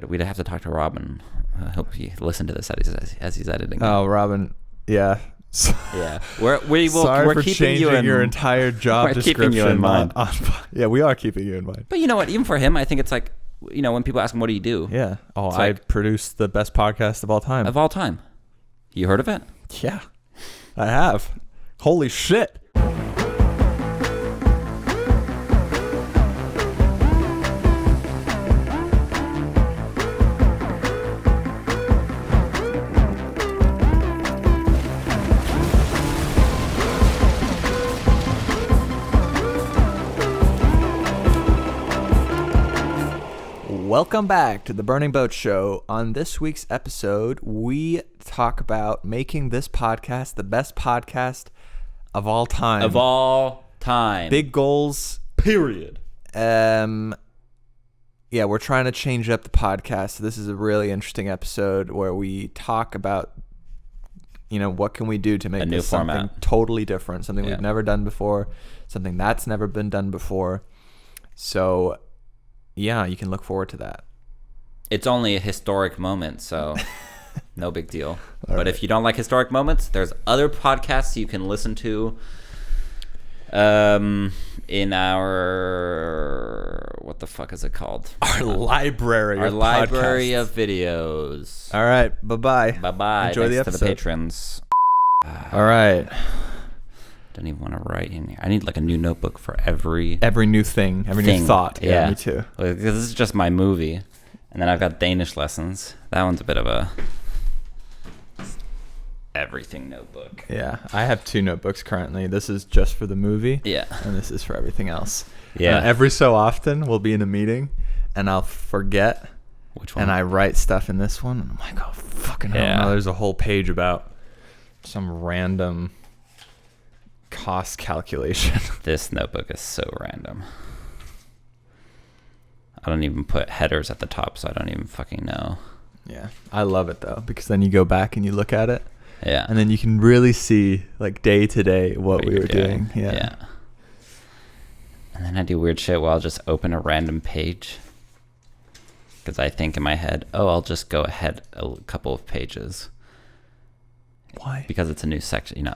We'd have to talk to Robin. I hope he listened to this as he's editing. Oh, Robin. Yeah. Yeah. Sorry We're for keeping changing your entire job description. Keeping you in mind. Yeah, we are keeping you in mind. But you know what? Even for him, I think it's like, when people ask him, what do you do? Yeah. Oh, it's I like, produce the best podcast of all time. Of all time. You heard of it? Yeah, I have. Holy shit. Welcome back to the Burning Boat Show. On this week's episode, we talk about making this podcast the best podcast of all time. Of all time. Big goals. Period. Yeah, we're trying to change up the podcast. This is a really interesting episode where we talk about, what can we do to make this something totally different, something we've never done before, something that's never been done before. So yeah, you can look forward to that. It's only a historic moment, so no big deal. But if you don't like historic moments, there's other podcasts you can listen to in our, what the fuck is it called? Our library. Our library of videos. All right, bye-bye. Bye-bye. Enjoy the episode. To the patrons. All right. Don't even want to write in here. I need like a new notebook for every new thing, new thought. Yeah, me too. This is just my movie, and then I've got Danish lessons. That one's a bit of a everything notebook. Yeah, I have 2 notebooks currently. This is just for the movie. Yeah, and this is for everything else. Yeah. Every so often we'll be in a meeting, and I'll forget which one, and I write stuff in this one. And I'm like, oh fucking hell! No, there's a whole page about some random cost calculation. This notebook is so random. I don't even put headers at the top, so I don't even fucking know. Yeah, I love it though, because then you go back and you look at it. Yeah. And then you can really see like day to day what we were doing. Yeah. And then I do weird shit where I'll just open a random page, because I think in my head, I'll just go ahead a couple of pages. Why? Because it's a new section.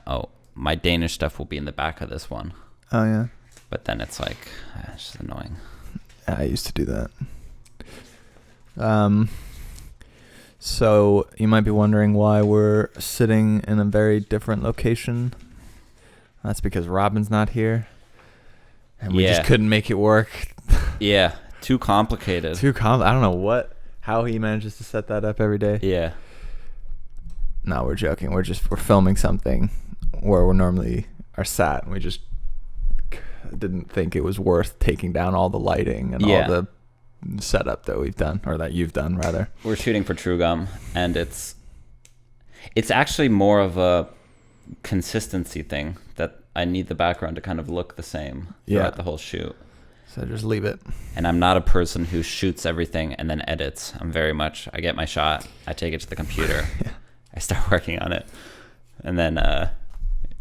My Danish stuff will be in the back of this one. Oh, yeah. But then it's like, it's just annoying. I used to do that. So you might be wondering why we're sitting in a very different location. That's because Robin's not here. And we just couldn't make it work. Yeah. Too complicated. I don't know how he manages to set that up every day. Yeah. No, we're joking. We're filming something where we normally are sat, and we just didn't think it was worth taking down all the lighting and all the setup that we've done, or that you've done rather. We're shooting for True Gum, and it's actually more of a consistency thing, that I need the background to kind of look the same throughout the whole shoot. So just leave it. And I'm not a person who shoots everything and then edits. I'm very much, I get my shot, I take it to the computer, I start working on it, and then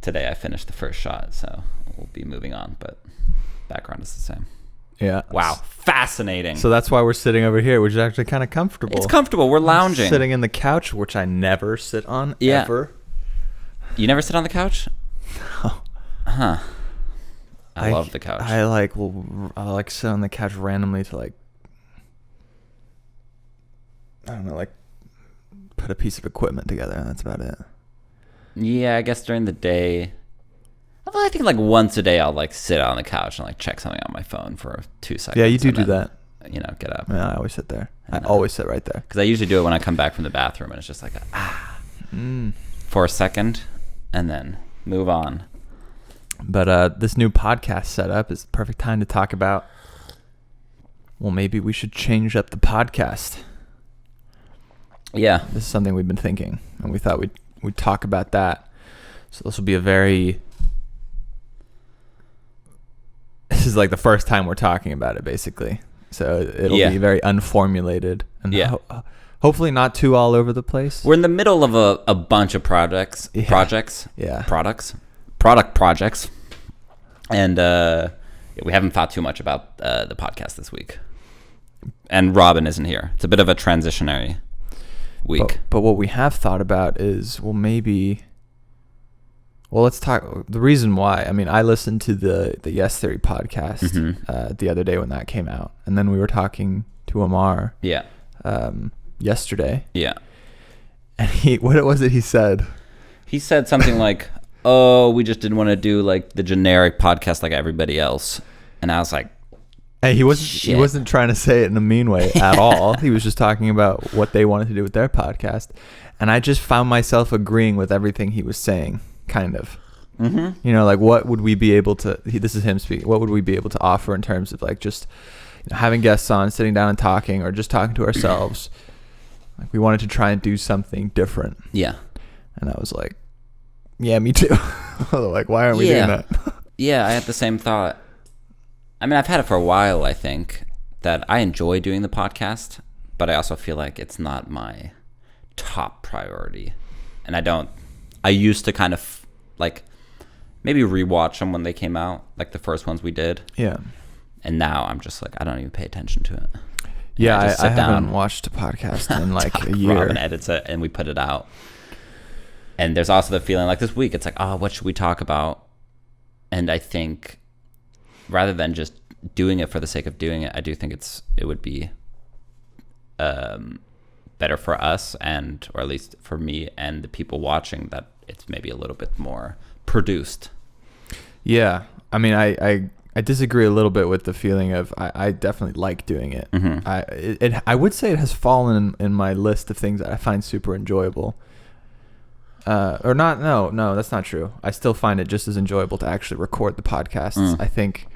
today I finished the first shot, so we'll be moving on, but background is the same. Yeah. Wow. Fascinating. So that's why we're sitting over here, which is actually kind of comfortable. It's comfortable. We're lounging. Sitting in the couch, which I never sit on, ever. You never sit on the couch? No. Huh. I love the couch. I like sit on the couch randomly to I don't know, put a piece of equipment together, and that's about it. Yeah, I guess during the day, I think once a day I'll sit on the couch and check something on my phone for 2 seconds. Yeah, you do that. Get up. Yeah, I always sit there. I always sit right there. Because I usually do it when I come back from the bathroom, and it's just for a second, and then move on. But this new podcast setup is the perfect time to talk about, well, maybe we should change up the podcast. Yeah. This is something we've been thinking, and we thought we'd talk about that. So this will be this is the first time we're talking about it, basically. So it'll be very unformulated, and hopefully not too all over the place. We're in the middle of a bunch of product projects, and we haven't thought too much about the podcast this week. And Robin isn't here. It's a bit of a transitionary week. But what we have thought about is, let's talk. The reason why, I mean, I listened to the Yes Theory podcast the other day when that came out. And then we were talking to Amar yesterday. Yeah. And what was it he said? He said something like, oh, we just didn't want to do like the generic podcast like everybody else. And I was like, hey, he wasn't trying to say it in a mean way at all. He was just talking about what they wanted to do with their podcast. And I just found myself agreeing with everything he was saying, kind of. Mm-hmm. You know, like what would we be able to, this is him speaking, what would we be able to offer in terms of like just having guests on, sitting down and talking, or just talking to ourselves. Like we wanted to try and do something different. Yeah. And I was like, yeah, me too. Like, why aren't we doing that? Yeah, I had the same thought. I mean, I've had it for a while, I think, that I enjoy doing the podcast, but I also feel like it's not my top priority. And I used to kind of like maybe rewatch them when they came out, like the first ones we did. Yeah. And now I'm just like, I don't even pay attention to it. Yeah, I haven't watched a podcast in like a year. Robin edits it and we put it out. And there's also the feeling like this week, it's like, oh, what should we talk about? And I think rather than just doing it for the sake of doing it, I do think it would be better for us or at least for me and the people watching that it's maybe a little bit more produced. Yeah. I mean, I disagree a little bit with the feeling of I definitely like doing it. Mm-hmm. I would say it has fallen in my list of things that I find super enjoyable. Or not? No, that's not true. I still find it just as enjoyable to actually record the podcasts. I think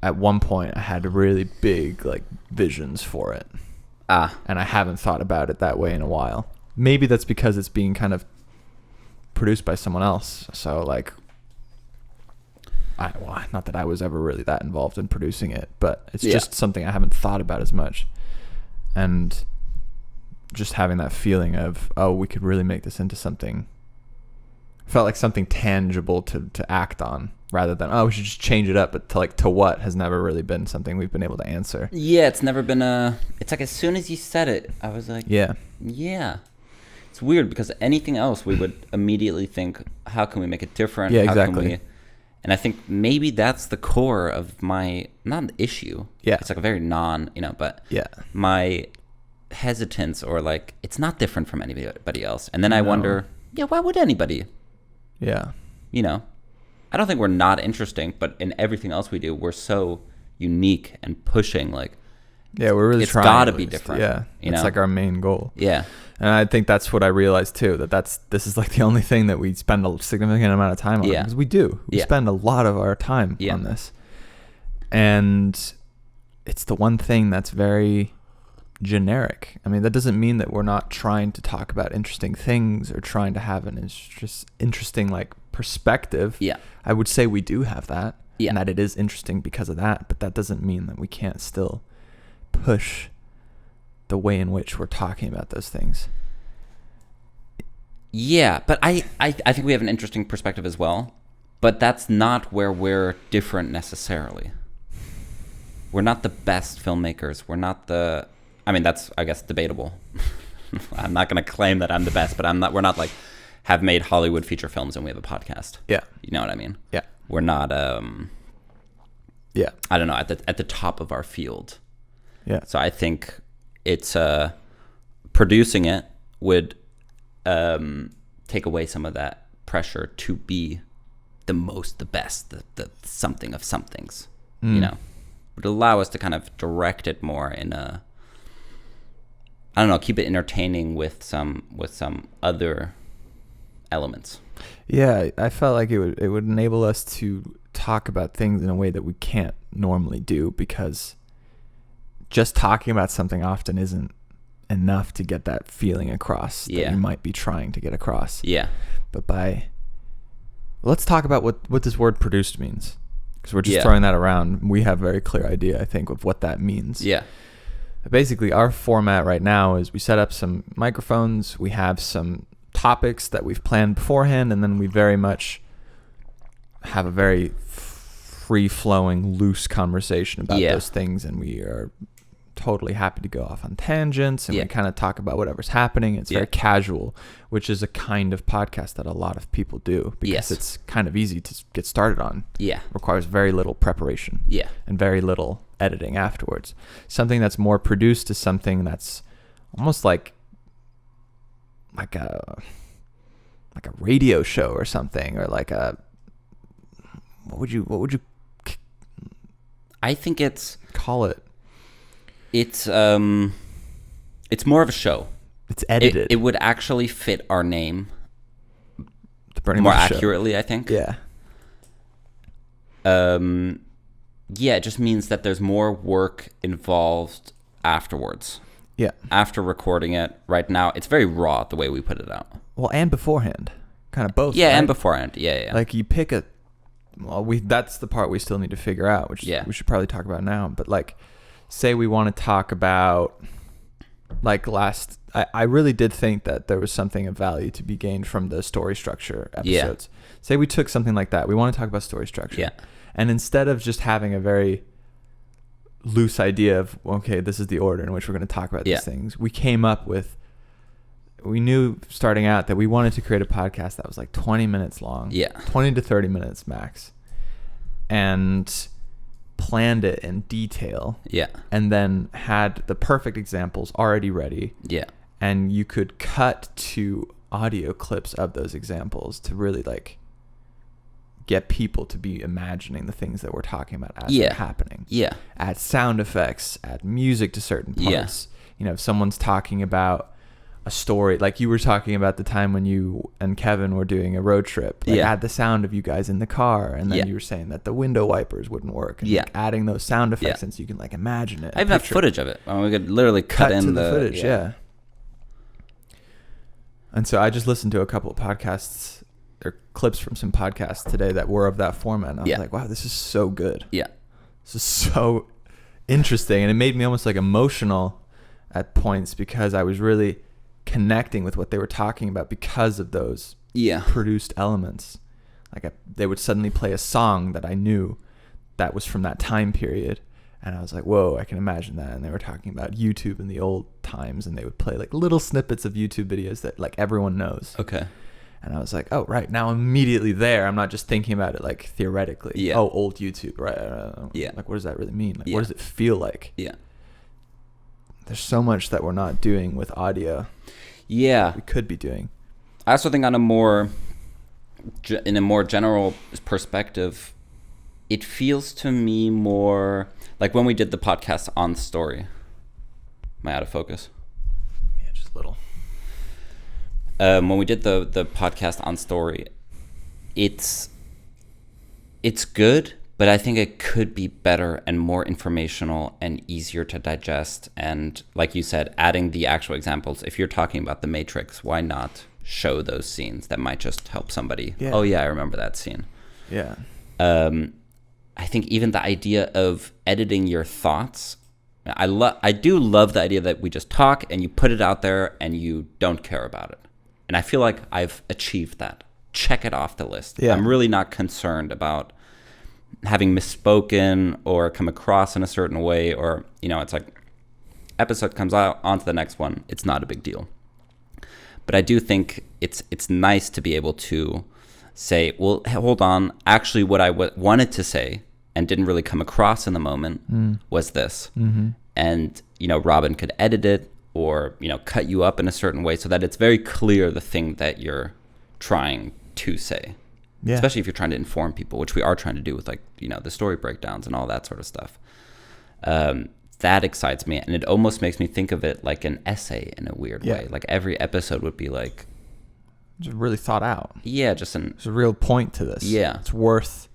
at one point I had really big like visions for it. And I haven't thought about it that way in a while. Maybe that's because it's being kind of produced by someone else. So like, not that I was ever really that involved in producing it, but it's just something I haven't thought about as much. And just having that feeling of, oh, we could really make this into something, felt like something tangible to act on, rather than, oh, we should just change it up, but to what has never really been something we've been able to answer. Yeah, it's never been it's like as soon as you said it, I was like, yeah. It's weird because anything else we would immediately think, how can we make it different? Yeah, exactly. And I think maybe that's the core of my, not an issue. Yeah. It's like a very but my hesitance, or like, it's not different from anybody else. And then I wonder, why would anybody? Yeah. You know, I don't think we're not interesting, but in everything else we do, we're so unique and pushing, like, yeah, we're really trying. It's got to be different. Yeah. It's like our main goal. Yeah. And I think that's what I realized too, this is like the only thing that we spend a significant amount of time on. Yeah. Because we do. We spend a lot of our time on this. And it's the one thing that's very generic. I mean, that doesn't mean that we're not trying to talk about interesting things or trying to have an interesting like perspective. Yeah. I would say we do have that. Yeah. And that it is interesting because of that. But that doesn't mean that we can't still push the way in which we're talking about those things. Yeah, but I think we have an interesting perspective as well, but that's not where we're different necessarily. We're not the best filmmakers. We're not that's, I guess, debatable. I'm not going to claim that I'm the best, but we're not like have made Hollywood feature films and we have a podcast. Yeah. You know what I mean? Yeah. We're not, I don't know, at the top of our field. Yeah. So I think it's producing it would take away some of that pressure to be the best, the something of somethings. You know, would allow us to kind of direct it more in a, I don't know, keep it entertaining with some other elements. Yeah, I felt like it would enable us to talk about things in a way that we can't normally do, because just talking about something often isn't enough to get that feeling across that you might be trying to get across. Yeah. But let's talk about what this word produced means, because we're just throwing that around. We have a very clear idea, I think, of what that means. Yeah. Basically, our format right now is we set up some microphones, we have some topics that we've planned beforehand, and then we very much have a very free-flowing, loose conversation about those things, and we are totally happy to go off on tangents, and we kind of talk about whatever's happening. It's very casual, which is a kind of podcast that a lot of people do because it's kind of easy to get started on. Yeah. Requires very little preparation. Yeah. And very little editing afterwards. Something that's more produced is something that's almost like a radio show or something, or like a what would you I think call it. It's more of a show. It's edited. It would actually fit our name the Bernie more Mac accurately, show. I think. Yeah. It just means that there's more work involved afterwards. Yeah. After recording it. Right now, it's very raw the way we put it out. Well, and beforehand. Kind of both. Yeah, right? and beforehand. Yeah. Like you pick that's the part we still need to figure out, which we should probably talk about now. But like, say we want to talk about like I really did think that there was something of value to be gained from the story structure episodes. Yeah. Say we took something like that. We want to talk about story structure. Yeah. And instead of just having a very loose idea of, okay, this is the order in which we're going to talk about these things, we knew starting out that we wanted to create a podcast that was like 20 minutes long. Yeah. 20 to 30 minutes max. And planned it in detail. Yeah. And then had the perfect examples already ready. Yeah. And you could cut to audio clips of those examples to really like get people to be imagining the things that we're talking about as they're happening. Yeah. Add sound effects, add music to certain parts. Yeah. You know, if someone's talking about a story, like you were talking about the time when you and Kevin were doing a road trip, like add the sound of you guys in the car, and then you were saying that the window wipers wouldn't work, and like adding those sound effects in so you can like imagine it. I even have footage of it. We could literally cut in to the footage. Yeah. And so I just listened to a couple of podcasts or clips from some podcasts today that were of that format, and I was like, wow, this is so good. Yeah. This is so interesting, and it made me almost like emotional at points because I was really connecting with what they were talking about because of those produced elements. Like they would suddenly play a song that I knew that was from that time period, and I was like, whoa, I can imagine that. And they were talking about YouTube in the old times, and they would play like little snippets of YouTube videos that like everyone knows. Okay. And I was like, oh, right, now I'm immediately there. I'm not just thinking about it like theoretically. Yeah. Oh, old YouTube, right? Yeah. Like, what does that really mean? Like, what does it feel like? Yeah. There's so much that we're not doing with audio. Yeah. We could be doing. I also think in a more general perspective, it feels to me more like when we did the podcast on Story. Am I out of focus? Yeah, just a little. When we did the podcast on Story, it's good, but I think it could be better and more informational and easier to digest. And like you said, adding the actual examples. If you're talking about The Matrix, why not show those scenes that might just help somebody? Yeah. Oh yeah, I remember that scene. Yeah. I think even the idea of editing your thoughts, I do love the idea that we just talk and you put it out there and you don't care about it. And I feel like I've achieved that. Check it off the list. Yeah. I'm really not concerned about having misspoken or come across in a certain way, or, it's like episode comes out, on to the next one. It's not a big deal. But I do think it's nice to be able to say, well, hold on, actually what I wanted to say and didn't really come across in the moment was this. Mm-hmm. And, Robin could edit it or, cut you up in a certain way so that it's very clear the thing that you're trying to say. Yeah. Especially if you're trying to inform people, which we are trying to do with the story breakdowns and all that sort of stuff. That excites me, and it almost makes me think of it like an essay in a weird way. Like every episode would be like just really thought out. Yeah, there's a real point to this. Yeah, it's worth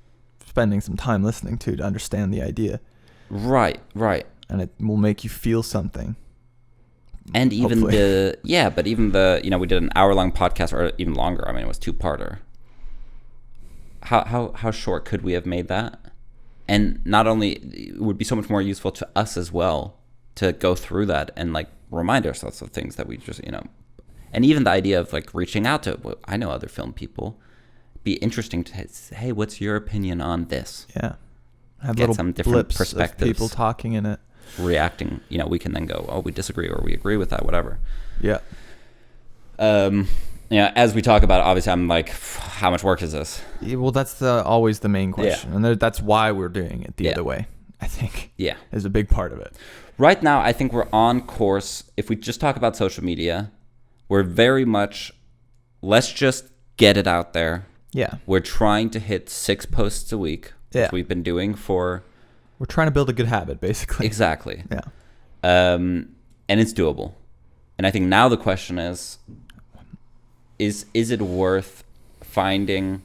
spending some time listening to understand the idea. Right. And it will make you feel something. And even hopefully. We did an hour-long podcast, or even longer. I mean, it was 2-parter. How short could we have made that? And not only, it would be so much more useful to us as well to go through that and like remind ourselves of things that we just, and even the idea of like reaching out to, well, I know other film people, be interesting to say, hey, what's your opinion on this? Yeah. Have get some different perspectives. Of people talking in it. reacting, we can then go, oh, we disagree or we agree with that, whatever. Yeah. As we talk about it, obviously I'm like, how much work is this? Yeah, well, that's always the main question. Yeah. And that's why we're doing it the other way, I think. Yeah. Is a big part of it. Right now, I think we're on course. If we just talk about social media, we're very much, let's just get it out there. Yeah. We're trying to hit 6 posts a week, which we've been doing for... We're trying to build a good habit, basically. Exactly. Yeah. And it's doable. And I think now the question is it worth finding,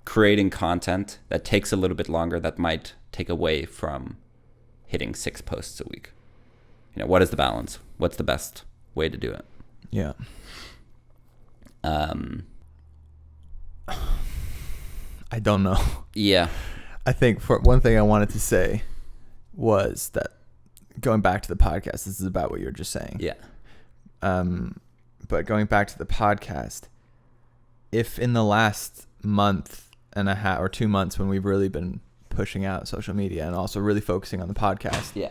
creating content that takes a little bit longer that might take away from hitting 6 posts a week? What is the balance? What's the best way to do it? Yeah. I don't know. Yeah. I think for one thing I wanted to say was that going back to the podcast, this is about what you were just saying. Yeah. But going back to the podcast, if in the last month and a half or 2 months when we've really been pushing out social media and also really focusing on the podcast,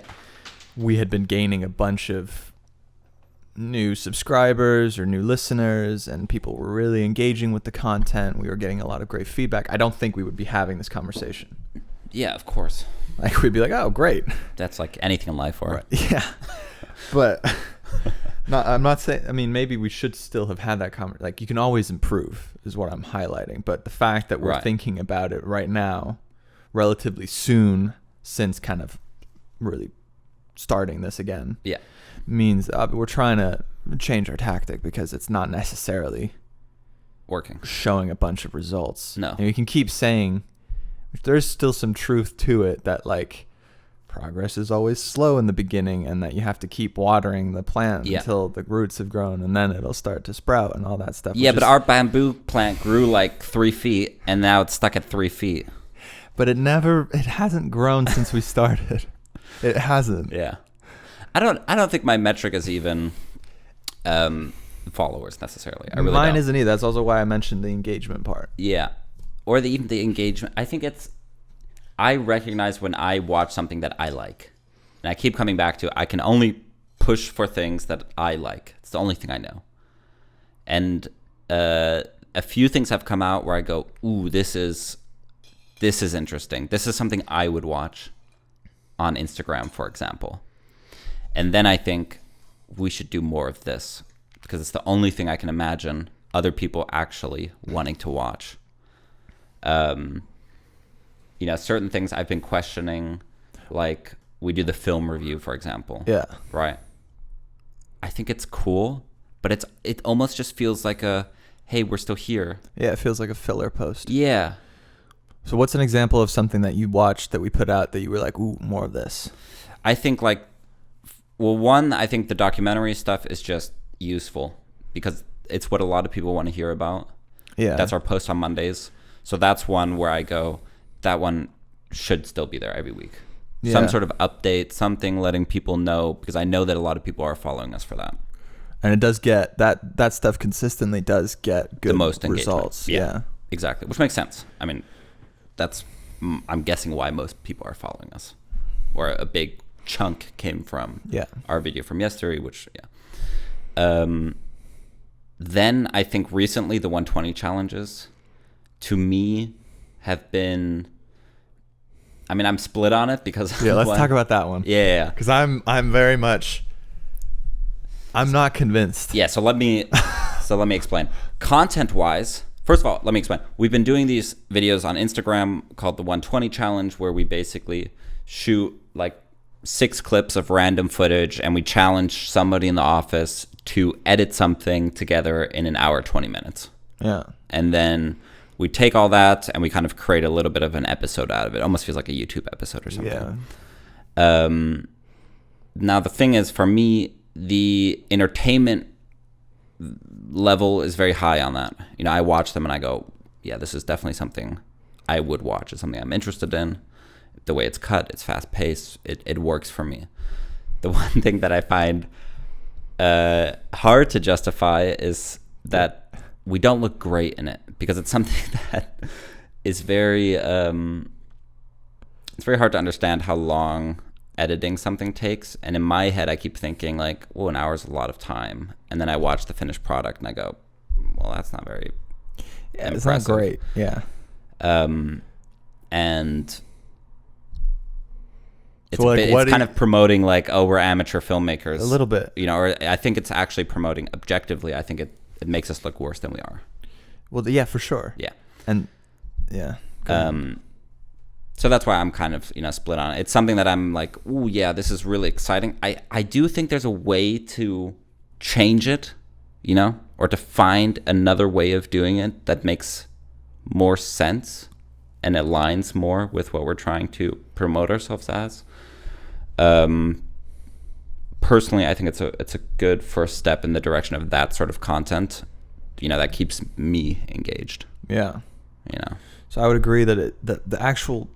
we had been gaining a bunch of new subscribers or new listeners and people were really engaging with the content. We were getting a lot of great feedback. I don't think we would be having this conversation. Yeah, of course. Like we'd be like, oh, great. That's like anything in life. Right. Yeah. But I'm not saying, maybe we should still have had that conversation. Like you can always improve is what I'm highlighting. But the fact that we're thinking about it right now, relatively soon since kind of really starting this again. Yeah. Means we're trying to change our tactic because it's not necessarily working, showing a bunch of results. No. And you can keep saying there's still some truth to it that like progress is always slow in the beginning and that you have to keep watering the plant until the roots have grown and then it'll start to sprout and all that stuff. Yeah, but our bamboo plant grew like 3 feet and now it's stuck at 3 feet. But it hasn't grown since we started. It hasn't. Yeah. I don't think my metric is even followers necessarily. I really Mine don't. isn't either. That's also why I mentioned the engagement part. Yeah. Or even the engagement. I think I recognize when I watch something that I like. And I keep coming back to I can only push for things that I like. It's the only thing I know. And a few things have come out where I go, ooh, this is interesting. This is something I would watch on Instagram, for example. And then I think we should do more of this because it's the only thing I can imagine other people actually wanting to watch. Certain things I've been questioning, like we do the film review, for example. Yeah. Right. I think it's cool, but it almost just feels like hey, we're still here. Yeah, it feels like a filler post. Yeah. So what's an example of something that you watched that we put out that you were like, ooh, more of this? I think I think the documentary stuff is just useful because it's what a lot of people want to hear about. Yeah. That's our post on Mondays. So that's one where I go, that one should still be there every week. Yeah. Some sort of update, something letting people know, because I know that a lot of people are following us for that. And it does get, that stuff consistently does get good results. Yeah. Exactly. Which makes sense. I mean, I'm guessing why most people are following us. Or a big chunk came from our video from yesterday, which then I think recently the 120 challenges to me have been, I'm split on it because let's talk about that one. Yeah. Because I'm very much, I'm not convinced. Yeah, so let me explain. Content wise, first of all, let me explain. We've been doing these videos on Instagram called the 120 challenge where we basically shoot like 6 clips of random footage and we challenge somebody in the office to edit something together in an hour, 20 minutes. Yeah. And then we take all that and we kind of create a little bit of an episode out of it. It almost feels like a YouTube episode or something. Yeah. Now the thing is, for me, the entertainment level is very high on that. I watch them and I go, yeah, this is definitely something I would watch. It's something I'm interested in. The way it's cut, it's fast paced. It works for me. The one thing that I find hard to justify is that we don't look great in it because it's something that is very it's very hard to understand how long editing something takes. And in my head, I keep thinking like, well, an hour is a lot of time. And then I watch the finished product and I go, well, that's not very impressive. It's not great. Yeah. And it's kind of promoting like, oh, we're amateur filmmakers. A little bit. Or I think it's actually promoting objectively. I think it makes us look worse than we are. Well, yeah, for sure. Yeah. And yeah. So that's why I'm kind of, split on it. It's something that I'm like, ooh, yeah, this is really exciting. I do think there's a way to change it, or to find another way of doing it that makes more sense and aligns more with what we're trying to promote ourselves as. Personally, I think it's a good first step in the direction of that sort of content, that keeps me engaged. Yeah. So I would agree that the actual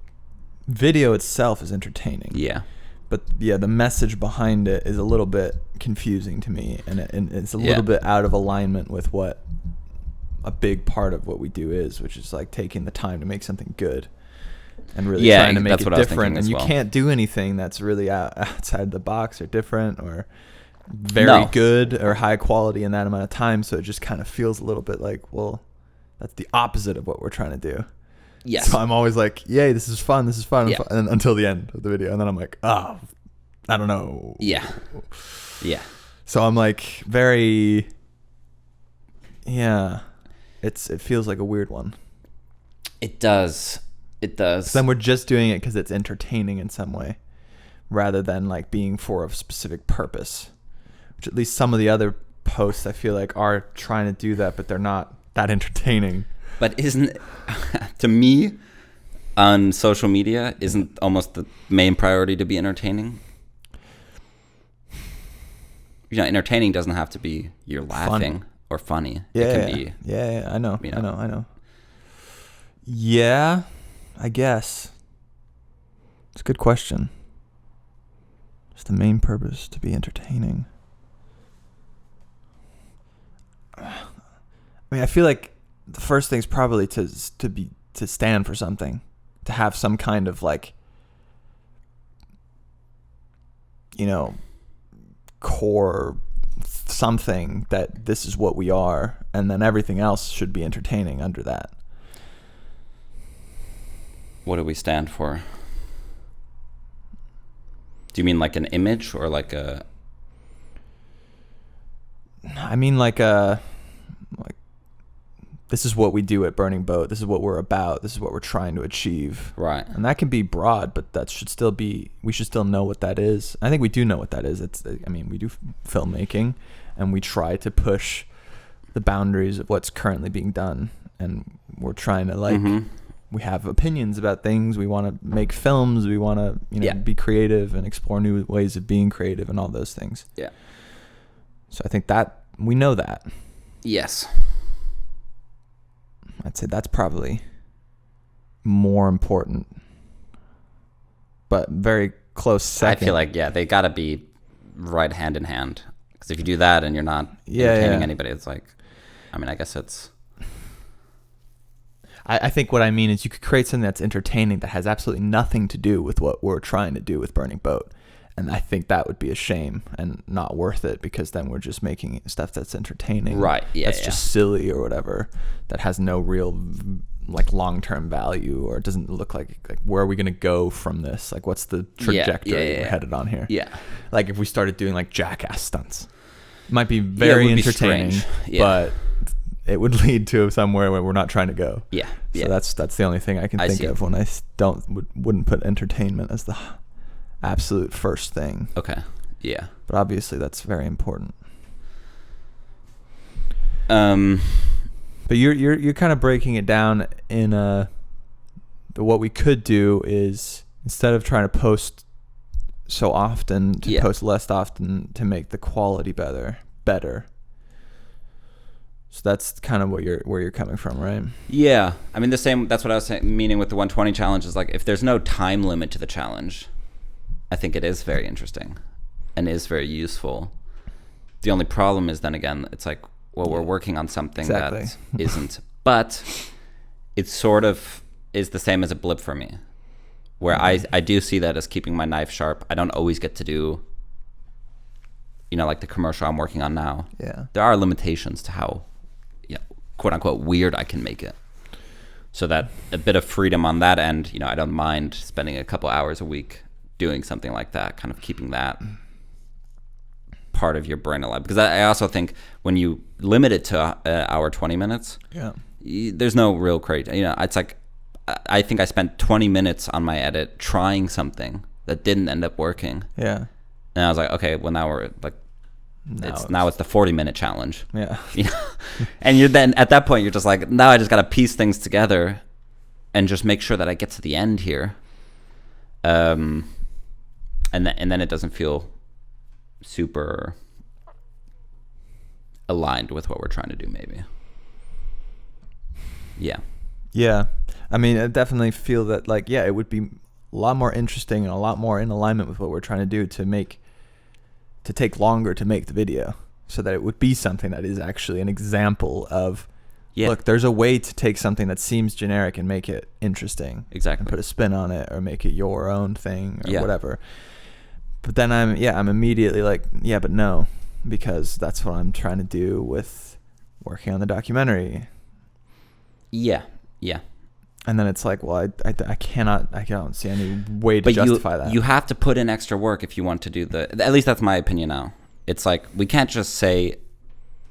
video itself is entertaining. Yeah. But yeah, the message behind it is a little bit confusing to me, and it's a little bit out of alignment with what a big part of what we do is, which is like taking the time to make something good and really trying to make it different. And you can't do anything that's really outside the box or different or very good or high quality in that amount of time. So it just kind of feels a little bit like, well, that's the opposite of what we're trying to do. Yes. So I'm always like, yay, this is fun. And until the end of the video. And then I'm like, oh, I don't know. Yeah. Yeah. So I'm like very, it feels like a weird one. It does. So then we're just doing it because it's entertaining in some way rather than like being for a specific purpose, which at least some of the other posts I feel like are trying to do that, but they're not that entertaining. But to me, on social media, isn't almost the main priority to be entertaining? Entertaining doesn't have to be you're laughing or funny. Yeah, it can be. Yeah, I know. Yeah, I guess. It's a good question. It's the main purpose to be entertaining. I mean, I feel like the first thing's probably to stand for something, to have some kind of like, core something that this is what we are, and then everything else should be entertaining under that. What do we stand for? Do you mean like an image or like a? I mean like this is what we do at Burning Boat. This is what we're about. This is what we're trying to achieve. Right. And that can be broad, but that should still be, we should still know what that is. I think we do know what that is. We do filmmaking and we try to push the boundaries of what's currently being done. And we're trying to we have opinions about things. We want to make films. We want to, be creative and explore new ways of being creative and all those things. Yeah. So I think that we know that. Yes. I'd say that's probably more important, but very close second. I feel like, they got to be right hand in hand. Because if you do that and you're not entertaining anybody, it's like, I guess it's... I think what I mean is you could create something that's entertaining that has absolutely nothing to do with what we're trying to do with Burning Boat. And I think that would be a shame and not worth it, because then we're just making stuff that's entertaining. Right. Yeah. That's just silly or whatever, that has no real like long-term value, or it doesn't look like where are we going to go from this? Like, what's the trajectory we're headed on here? Yeah. Like if we started doing like jackass stunts, it might be very entertaining, but it would lead to somewhere where we're not trying to go. Yeah. So that's the only thing I can think of when I wouldn't put entertainment as the absolute first thing. Okay. Yeah. But obviously that's very important. But you're kind of breaking it down in what we could do is, instead of trying to post so often, to post less often, to make the quality better. So that's kind of where you're coming from, right? Yeah. the same, that's what I was meaning with the 120 challenge, is like, if there's no time limit to the challenge, I think it is very interesting and is very useful. The only problem is, then again, it's like, well, we're working on something that isn't. But it sort of is the same as a blip for me. where I do see that as keeping my knife sharp. I don't always get to do, like the commercial I'm working on now. Yeah. There are limitations to how, quote unquote, weird I can make it. So that a bit of freedom on that end, I don't mind spending a couple hours a week doing something like that, kind of keeping that part of your brain alive. Because I also think when you limit it to an hour, 20 minutes, there's no real creativity. It's like, I think I spent 20 minutes on my edit trying something that didn't end up working. Yeah. And I was like, okay, well now we're like, now it's the 40-minute challenge. Yeah. And you're then at that point you're just like, now I just got to piece things together and just make sure that I get to the end here. And then it doesn't feel super aligned with what we're trying to do, maybe. Yeah. Yeah. I mean, I definitely feel that, like, it would be a lot more interesting and a lot more in alignment with what we're trying to do to take longer to make the video, so that it would be something that is actually an example of, look, there's a way to take something that seems generic and make it interesting. Exactly. And put a spin on it or make it your own thing or whatever. But then I'm immediately like, but no, because that's what I'm trying to do with working on the documentary. Yeah. And then it's like, well, I don't see any way to justify that. You have to put in extra work if you want to do at least that's my opinion now. It's like, we can't just say,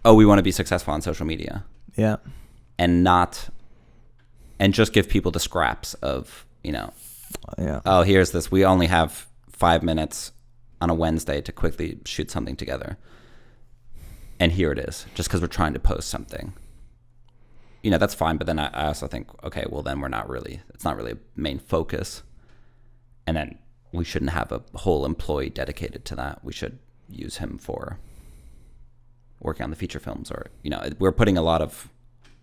oh, we want to be successful on social media. Yeah. And just give people the scraps of, oh, here's this. We only have 5 minutes on a Wednesday to quickly shoot something together. And here it is, just because we're trying to post something. That's fine. But then I also think, okay, well, then it's not really a main focus. And then we shouldn't have a whole employee dedicated to that. We should use him for working on the feature films, or, we're putting a lot of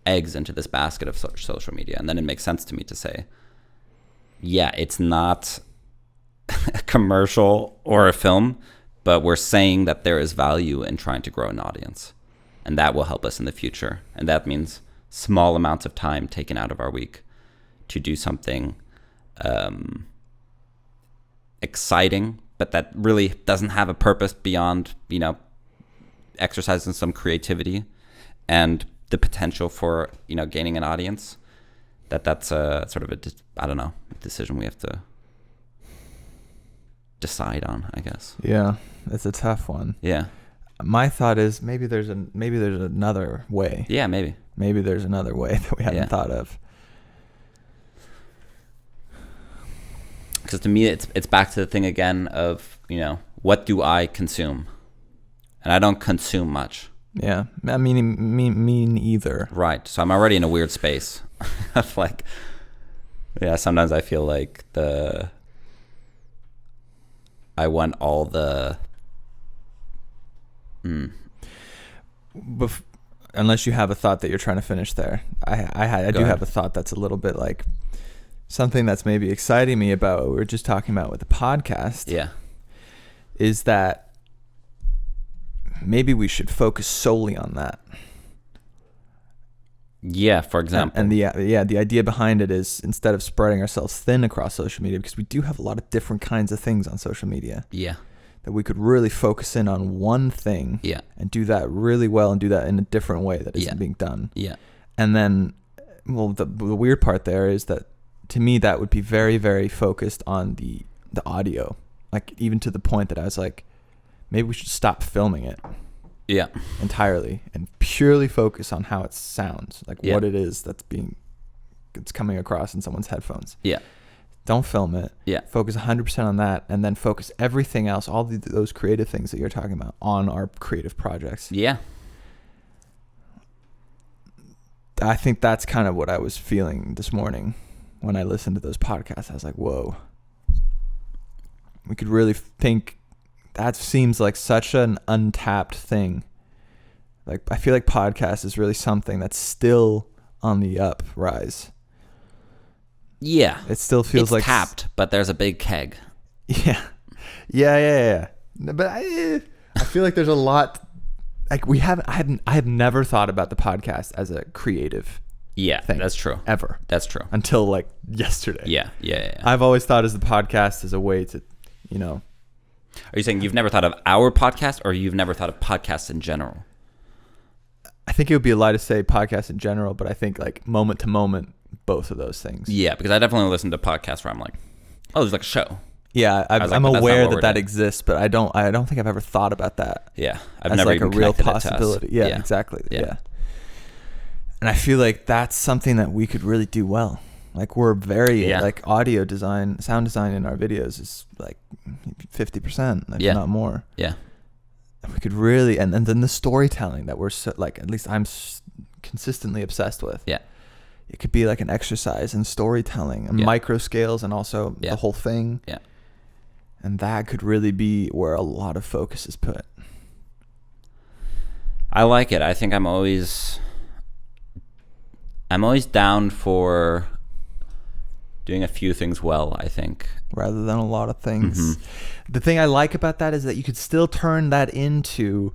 eggs into this basket of social media. And then it makes sense to me to say, it's not a commercial or a film, but we're saying that there is value in trying to grow an audience, and that will help us in the future. And that means small amounts of time taken out of our week to do something exciting, but that really doesn't have a purpose beyond, exercising some creativity and the potential for, gaining an audience. That's a sort of a decision we have to decide on, I guess. Yeah, it's a tough one. Yeah. My thought is maybe there's another way. Yeah, maybe. Maybe there's another way that we hadn't thought of. Because to me, it's back to the thing again of, what do I consume? And I don't consume much. Yeah, I mean either. Right. So I'm already in a weird space of like, sometimes I feel like I want all the... Unless you have a thought that you're trying to finish there. I do have a thought that's a little bit like something that's maybe exciting me about what we were just talking about with the podcast. Yeah. Is that maybe we should focus solely on that. Yeah, for example. And the idea behind it is, instead of spreading ourselves thin across social media, because we do have a lot of different kinds of things on social media. Yeah. That we could really focus in on one thing, and do that really well, and do that in a different way that isn't being done. Yeah. And then, well, the weird part there is that, to me, that would be very, very focused on the audio. Like, even to the point that I was like, maybe we should stop filming it. Yeah. Entirely, and purely focus on how it sounds, like what it is it's coming across in someone's headphones. Yeah. Don't film it. Yeah. Focus 100% on that, and then focus everything else, all those creative things that you're talking about, on our creative projects. Yeah. I think that's kind of what I was feeling this morning when I listened to those podcasts. I was like, whoa. We could really think, that seems like such an untapped thing. Like, I feel like podcast is really something that's still on the uprise. Yeah. It still feels like tapped, but there's a big keg. Yeah. But I feel like there's a lot, like I have never thought about the podcast as a creative Yeah, thing. That's true. Ever. That's true. Until like yesterday. Yeah. I've always thought as the podcast as a way to, you know. Are you saying you've never thought of our podcast, or you've never thought of podcasts in general? I think it would be a lie to say podcast in general, but I think like moment to moment, both of those things. Yeah, because I definitely listen to podcasts where I'm like, oh, there's like a show. Yeah, I'm aware that exists, but I don't think I've ever thought about that. Yeah, I've never like even a real possibility. Yeah, exactly. Yeah. And I feel like that's something that we could really do well. Like we're very like audio design, sound design in our videos is like 50%, if not more. Yeah. And we could really, and then the storytelling that we're so, like, at least I'm consistently obsessed with. Yeah. It could be like an exercise in storytelling and micro scales and also the whole thing. Yeah. And that could really be where a lot of focus is put. I like it. I think I'm always down for doing a few things well, I think. Rather than a lot of things. Mm-hmm. The thing I like about that is that you could still turn that into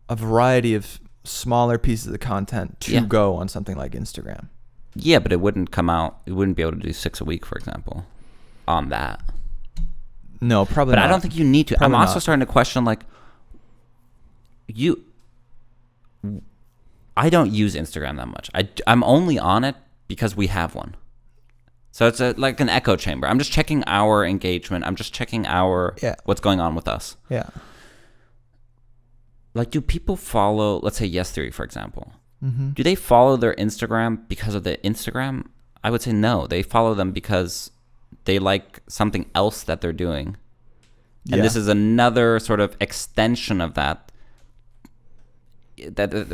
a variety of smaller pieces of content to go on something like Instagram. Yeah, but it wouldn't come out. It wouldn't be able to do 6 a week, for example, on that. No, probably not. But I don't think you need to. Probably I'm also not. starting to question, like, I don't use Instagram that much. I'm only on it because we have one. So it's like an echo chamber. I'm just checking our engagement. I'm just checking what's going on with us. Yeah. Like, do people follow, let's say Yes Theory, for example? Mm-hmm. Do they follow their Instagram because of the Instagram? I would say no. They follow them because they like something else that they're doing. And this is another sort of extension of that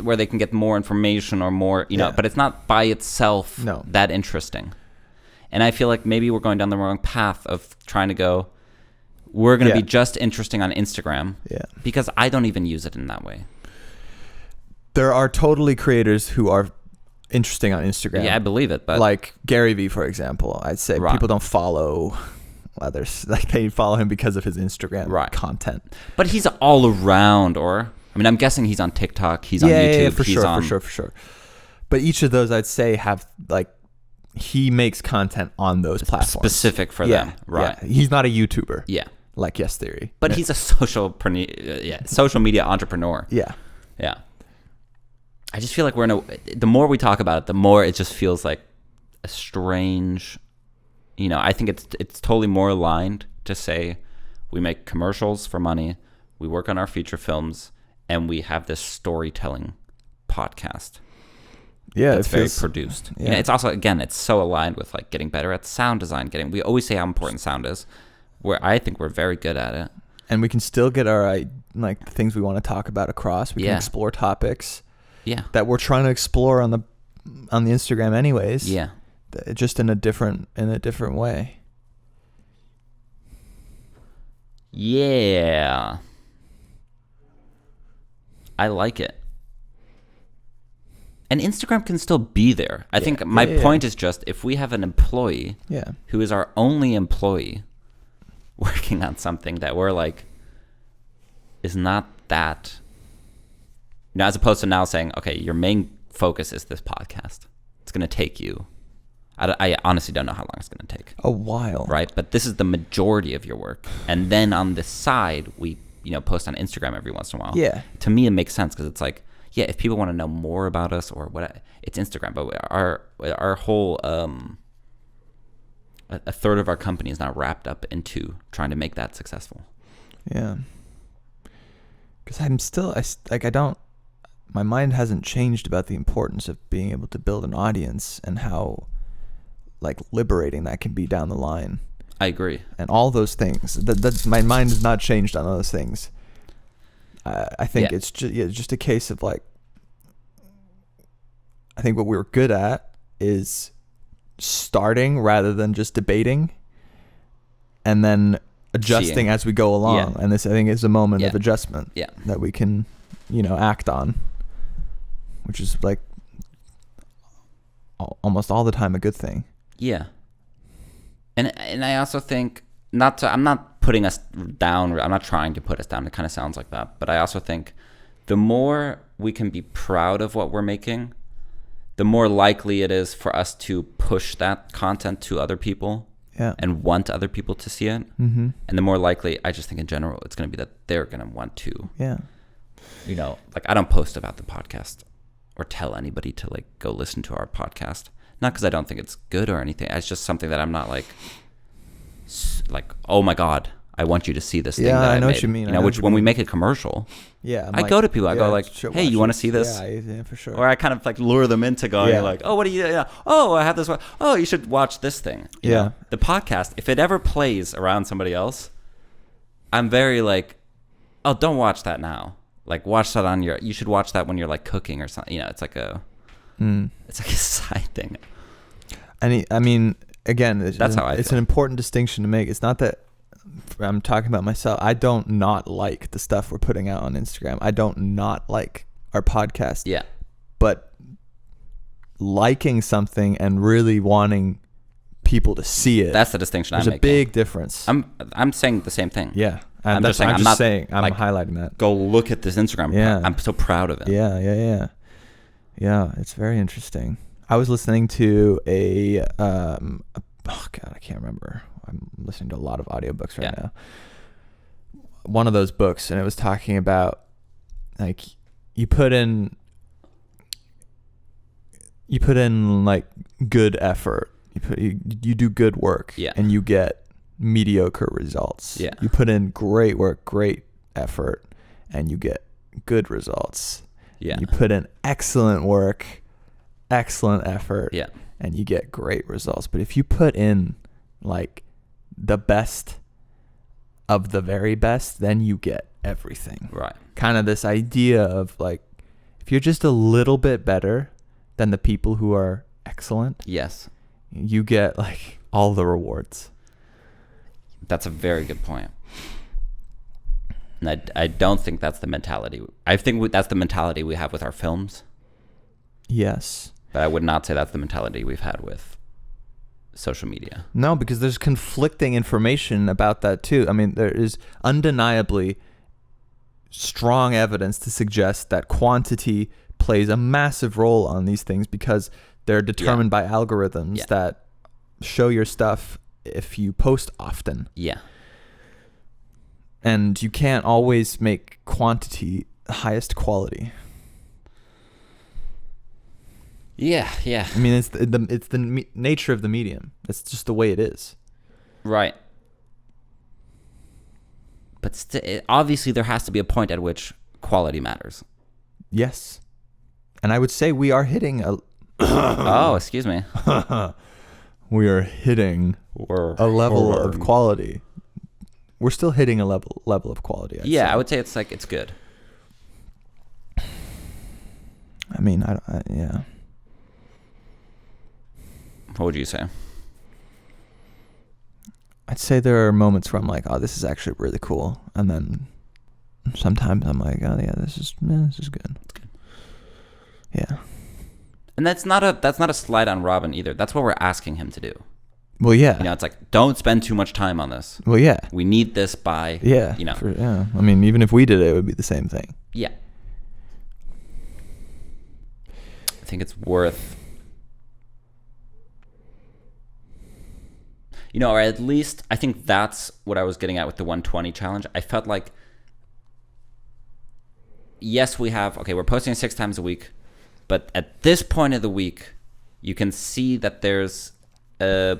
where they can get more information or more, but it's not by itself that interesting. And I feel like maybe we're going down the wrong path of trying to go, we're going to be just interesting on Instagram because I don't even use it in that way. There are totally creators who are interesting on Instagram. Yeah, I believe it. But like Gary Vee, for example, I'd say people don't follow others. Like they follow him because of his Instagram content. But he's all around, I'm guessing he's on TikTok. He's on YouTube. Yeah, for sure. But each of those, I'd say, have like, he makes content on those platforms. Specific for them. Right. Yeah. He's not a YouTuber. Yeah. Like Yes Theory. But he's a social media entrepreneur. Yeah. Yeah. I just feel like the more we talk about it, the more it just feels like a strange, I think it's totally more aligned to say we make commercials for money, we work on our feature films, and we have this storytelling podcast. Yeah, it's very produced. Yeah. It's also, again, it's so aligned with like getting better at sound design. We always say how important sound is, where I think we're very good at it. And we can still get our like things we want to talk about across. We can explore topics that we're trying to explore on the Instagram anyways. Yeah. Just in a different way. Yeah. I like it. And Instagram can still be there. I think my point is just, if we have an employee who is our only employee working on something that we're like, is not that, as opposed to now saying, okay, your main focus is this podcast. It's going to take you, I honestly don't know how long it's going to take. A while. Right? But this is the majority of your work. And then on the side, we, post on Instagram every once in a while. Yeah. To me, it makes sense because it's like, if people want to know more about us or what, it's Instagram. But our whole a third of our company is now wrapped up into trying to make that successful. Yeah. Because I'm still, my mind hasn't changed about the importance of being able to build an audience and how like liberating that can be down the line. I agree. And all those things. That's my mind has not changed on those things. I think it's just a case of like, I think what we're good at is starting rather than just debating and then adjusting as we go along. And this, I think, is a moment of adjustment that we can, act on, which is like almost all the time a good thing. Yeah. And I also think, I'm not putting us down. I'm not trying to put us down. It kind of sounds like that. But I also think the more we can be proud of what we're making, the more likely it is for us to push that content to other people and want other people to see it. Mm-hmm. And the more likely, I just think in general, it's going to be that they're going to want to, you know, like I don't post about the podcast or tell anybody to like go listen to our podcast. Not because I don't think it's good or anything. It's just something that I'm not like, oh my God, I want you to see this thing that I know made. What you mean. You know, which when we make a commercial, I go to people. I go like, hey, you want to see this? Yeah, for sure. Or I kind of like lure them into going like, oh, what do you? Oh, I have this one. Oh, you should watch this thing. You know? The podcast. If it ever plays around somebody else, I'm very like, oh, don't watch that now. Like, watch that on your. You should watch that when you're like cooking or something. You know, it's like a side thing. I mean, again, that's how I feel. It's an important distinction to make. It's not that I'm talking about myself. I don't not like the stuff we're putting out on Instagram. I don't not like our podcast. Yeah. But liking something and really wanting people to see it. That's the distinction I'm making. There's a big difference. I'm saying the same thing. Yeah. I'm just saying, I'm highlighting that. Go look at this Instagram. Yeah. I'm so proud of it. Yeah, it's very interesting. I was listening to I can't remember. I'm listening to a lot of audiobooks right now. One of those books, and it was talking about like you put in like good effort. You do good work, and you get mediocre results. Yeah. You put in great work, great effort, and you get good results. Yeah. You put in excellent work, excellent effort, and you get great results. But if you put in like the best of the very best, then you get everything. Right. Kind of this idea of like, if you're just a little bit better than the people who are excellent, you get like all the rewards. That's a very good point. And I don't think that's the mentality. I think that's the mentality we have with our films. Yes. But I would not say that's the mentality we've had with social media. No, because there's conflicting information about that too. I mean, there is undeniably strong evidence to suggest that quantity plays a massive role on these things because they're determined by algorithms that show your stuff if you post often. Yeah. And you can't always make quantity the highest quality. Yeah. I mean, it's the nature of the medium. It's just the way it is. Right. But obviously there has to be a point at which quality matters. Yes. And I would say we are hitting a... Oh, excuse me. We are hitting a level of quality. We're still hitting a level of quality. I'd say. I would say it's like, it's good. I mean, What would you say? I'd say there are moments where I'm like, oh, this is actually really cool. And then sometimes I'm like, oh yeah, this is good. It's good. Yeah. And that's not a slight on Robin either. That's what we're asking him to do. Well, yeah. You know, it's like, don't spend too much time on this. Well, yeah. We need this by, you know. I mean, even if we did it, it would be the same thing. Yeah. I think it's worth, you know, or at least I think that's what I was getting at with the 120 challenge. I felt like, yes, we're posting 6 times a week, but at this point of the week, you can see that there's a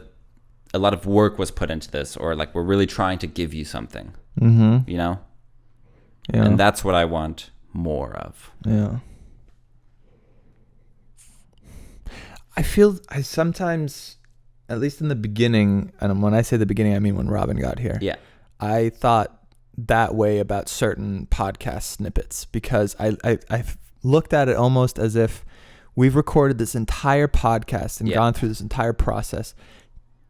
lot of work was put into this, or like we're really trying to give you something, you know? Yeah. And that's what I want more of. Yeah. I sometimes, at least in the beginning, and when I say the beginning, I mean when Robin got here. Yeah. I thought that way about certain podcast snippets because I've looked at it almost as if we've recorded this entire podcast and gone through this entire process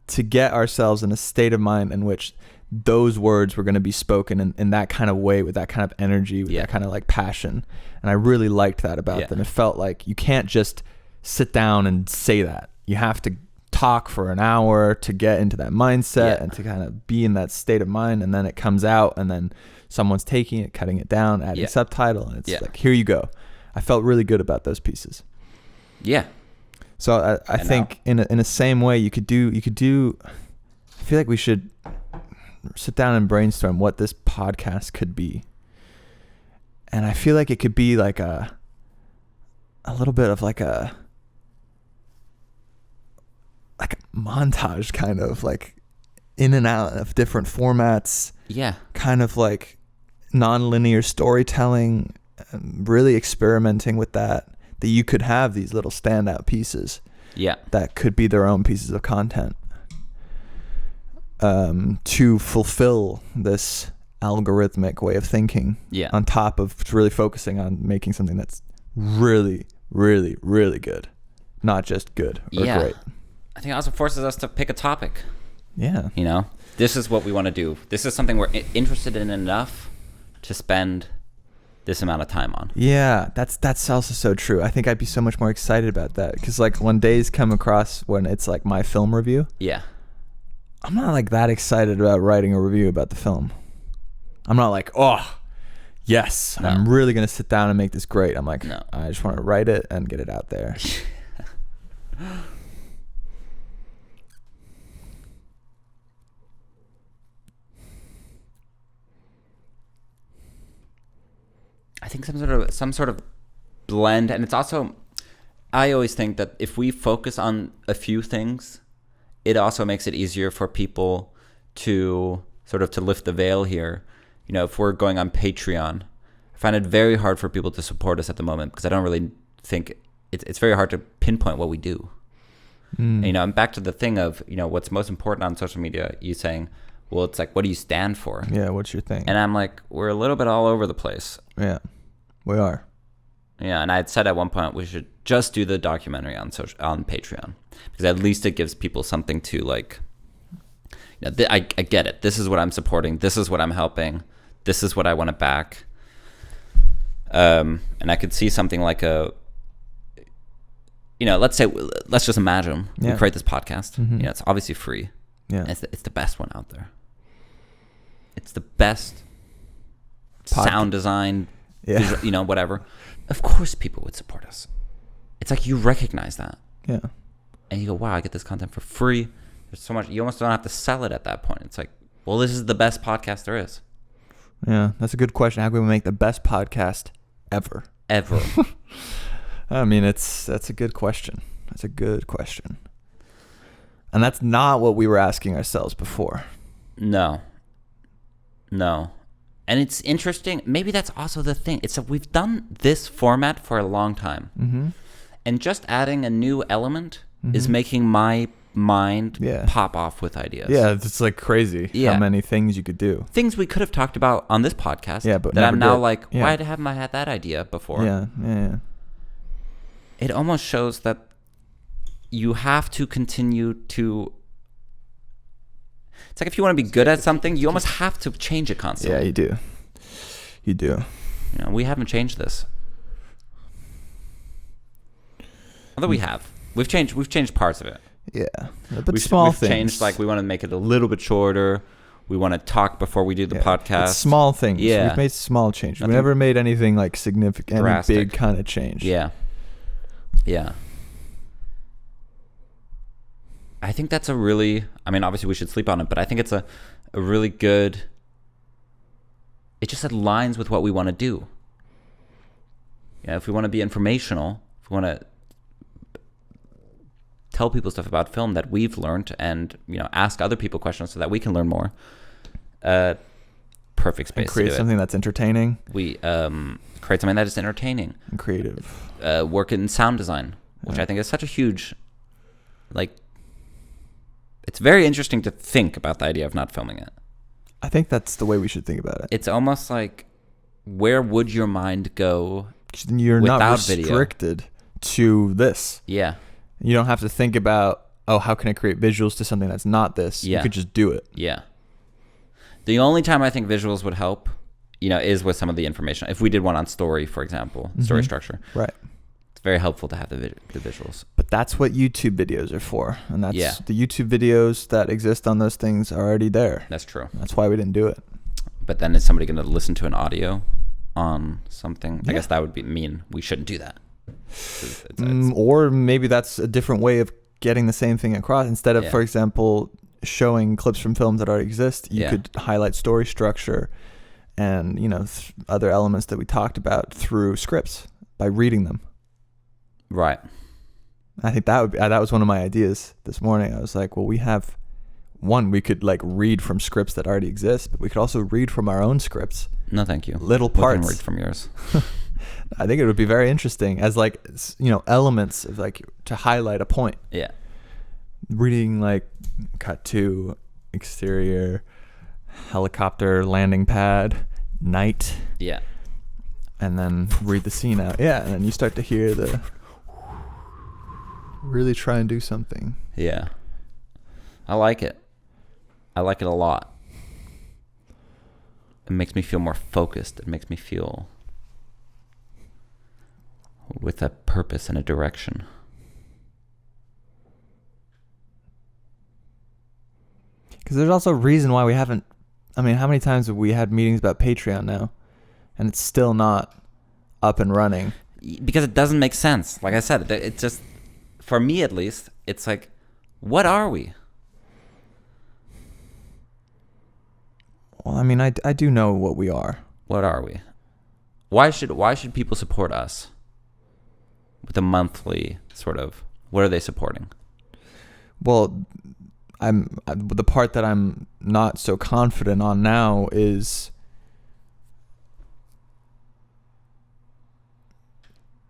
to get ourselves in a state of mind in which those words were going to be spoken in that kind of way, with that kind of energy, with that kind of like passion. And I really liked that about them. It felt like you can't just sit down and say that. You have to talk for an hour to get into that mindset and to kind of be in that state of mind. And then it comes out and then someone's taking it, cutting it down, adding subtitle. And it's like, here you go. I felt really good about those pieces. Yeah. So I think in a same way you could do. I feel like we should sit down and brainstorm what this podcast could be. And I feel like it could be like a little bit of like a montage, kind of like in and out of different formats. Yeah. Kind of like non-linear storytelling, really experimenting with that you could have these little standout pieces. Yeah. That could be their own pieces of content. To fulfill this algorithmic way of thinking. Yeah. On top of really focusing on making something that's really, really, really good. Not just good or great. I think it also forces us to pick a topic. Yeah. You know, this is what we want to do. This is something we're interested in enough to spend this amount of time on. Yeah, that's also so true. I think I'd be so much more excited about that, because like when days come across when it's like my film review. Yeah. I'm not like that excited about writing a review about the film. I'm not like, oh, yes, no. I'm really going to sit down and make this great. I'm like, no. I just want to write it and get it out there. I think some sort of blend, and it's also, I always think that if we focus on a few things, it also makes it easier for people to sort of to lift the veil here. You know, if we're going on Patreon, I find it very hard for people to support us at the moment, because I don't really think it's very hard to pinpoint what we do. And, you know, I'm back to the thing of, you know, what's most important on social media. You saying, well, it's like, what do you stand for? Yeah, what's your thing? And I'm like, we're a little bit all over the place. Yeah, we are. Yeah, and I had said at one point we should just do the documentary on Patreon, because at least it gives people something to like. You know, I get it. This is what I'm supporting. This is what I'm helping. This is what I want to back. And I could see something like a. You know, let's just imagine we create this podcast. Mm-hmm. You know, it's obviously free. Yeah, it's the best one out there. It's the best sound design, visual, you know, whatever. Of course people would support us. It's like you recognize that. Yeah. And you go, wow, I get this content for free. There's so much. You almost don't have to sell it at that point. It's like, well, this is the best podcast there is. Yeah, that's a good question. How can we make the best podcast ever? Ever. I mean, that's a good question. That's a good question. And that's not what we were asking ourselves before. No. And it's interesting. Maybe that's also the thing. It's that we've done this format for a long time. Mm-hmm. And just adding a new element is making my mind pop off with ideas. Yeah, it's like crazy how many things you could do. Things we could have talked about on this podcast. Yeah, but that I'm now like, why haven't I had that idea before? Yeah. It almost shows that you have to continue to. It's like if you want to be good at something, you almost have to change it constantly. Yeah, you do. You do. You know, we haven't changed this. Although we have. We've changed parts of it. Yeah. But we've things. Changed, like we want to make it a little bit shorter. We want to talk before we do the podcast. It's small things. Yeah. We've made small changes. We've never made anything like significant, drastic. Big kind of change. Yeah. I think that's obviously we should sleep on it, but I think it's a really good, it just aligns with what we want to do. Yeah, if we want to be informational, if we want to tell people stuff about film that we've learned and, you know, ask other people questions so that we can learn more, perfect space and create to do something that's entertaining. We create something that is entertaining. And creative. Work in sound design, which I think is such a huge, like, it's very interesting to think about the idea of not filming it. I think that's the way we should think about it. It's almost like, where would your mind go? You're not restricted to this. Yeah. You don't have to think about, how can I create visuals to something that's not this? Yeah. You could just do it. Yeah. The only time I think visuals would help, you know, is with some of the information. If we did one on story, for example, story structure. Right. It's very helpful to have the visuals. But that's what YouTube videos are for. And that's the YouTube videos that exist on those things are already there. That's true. That's why we didn't do it. But then is somebody going to listen to an audio on something? I guess that would mean we shouldn't do that. Or maybe that's a different way of getting the same thing across. Instead of, for example, showing clips from films that already exist, you could highlight story structure and, you know, other elements that we talked about through scripts by reading them. Right. I think that was one of my ideas this morning. I was like, well, we could like read from scripts that already exist, but we could also read from our own scripts. No, thank you. Little parts. We can read from yours. I think it would be very interesting as like, you know, elements of like to highlight a point. Yeah. Reading like cut to exterior, helicopter landing pad, night. Yeah. And then read the scene out. Yeah. And then you start to hear really try and do something. Yeah. I like it. I like it a lot. It makes me feel more focused. It makes me feel with a purpose and a direction. Because there's also a reason why we haven't. I mean, how many times have we had meetings about Patreon now, and it's still not up and running? Because it doesn't make sense. Like I said, it just, for me at least, it's like, what are we? Well, I mean, I do know what we are. What are we? Why should people support us with a monthly sort of? What are they supporting? Well, the part that I'm not so confident on now is,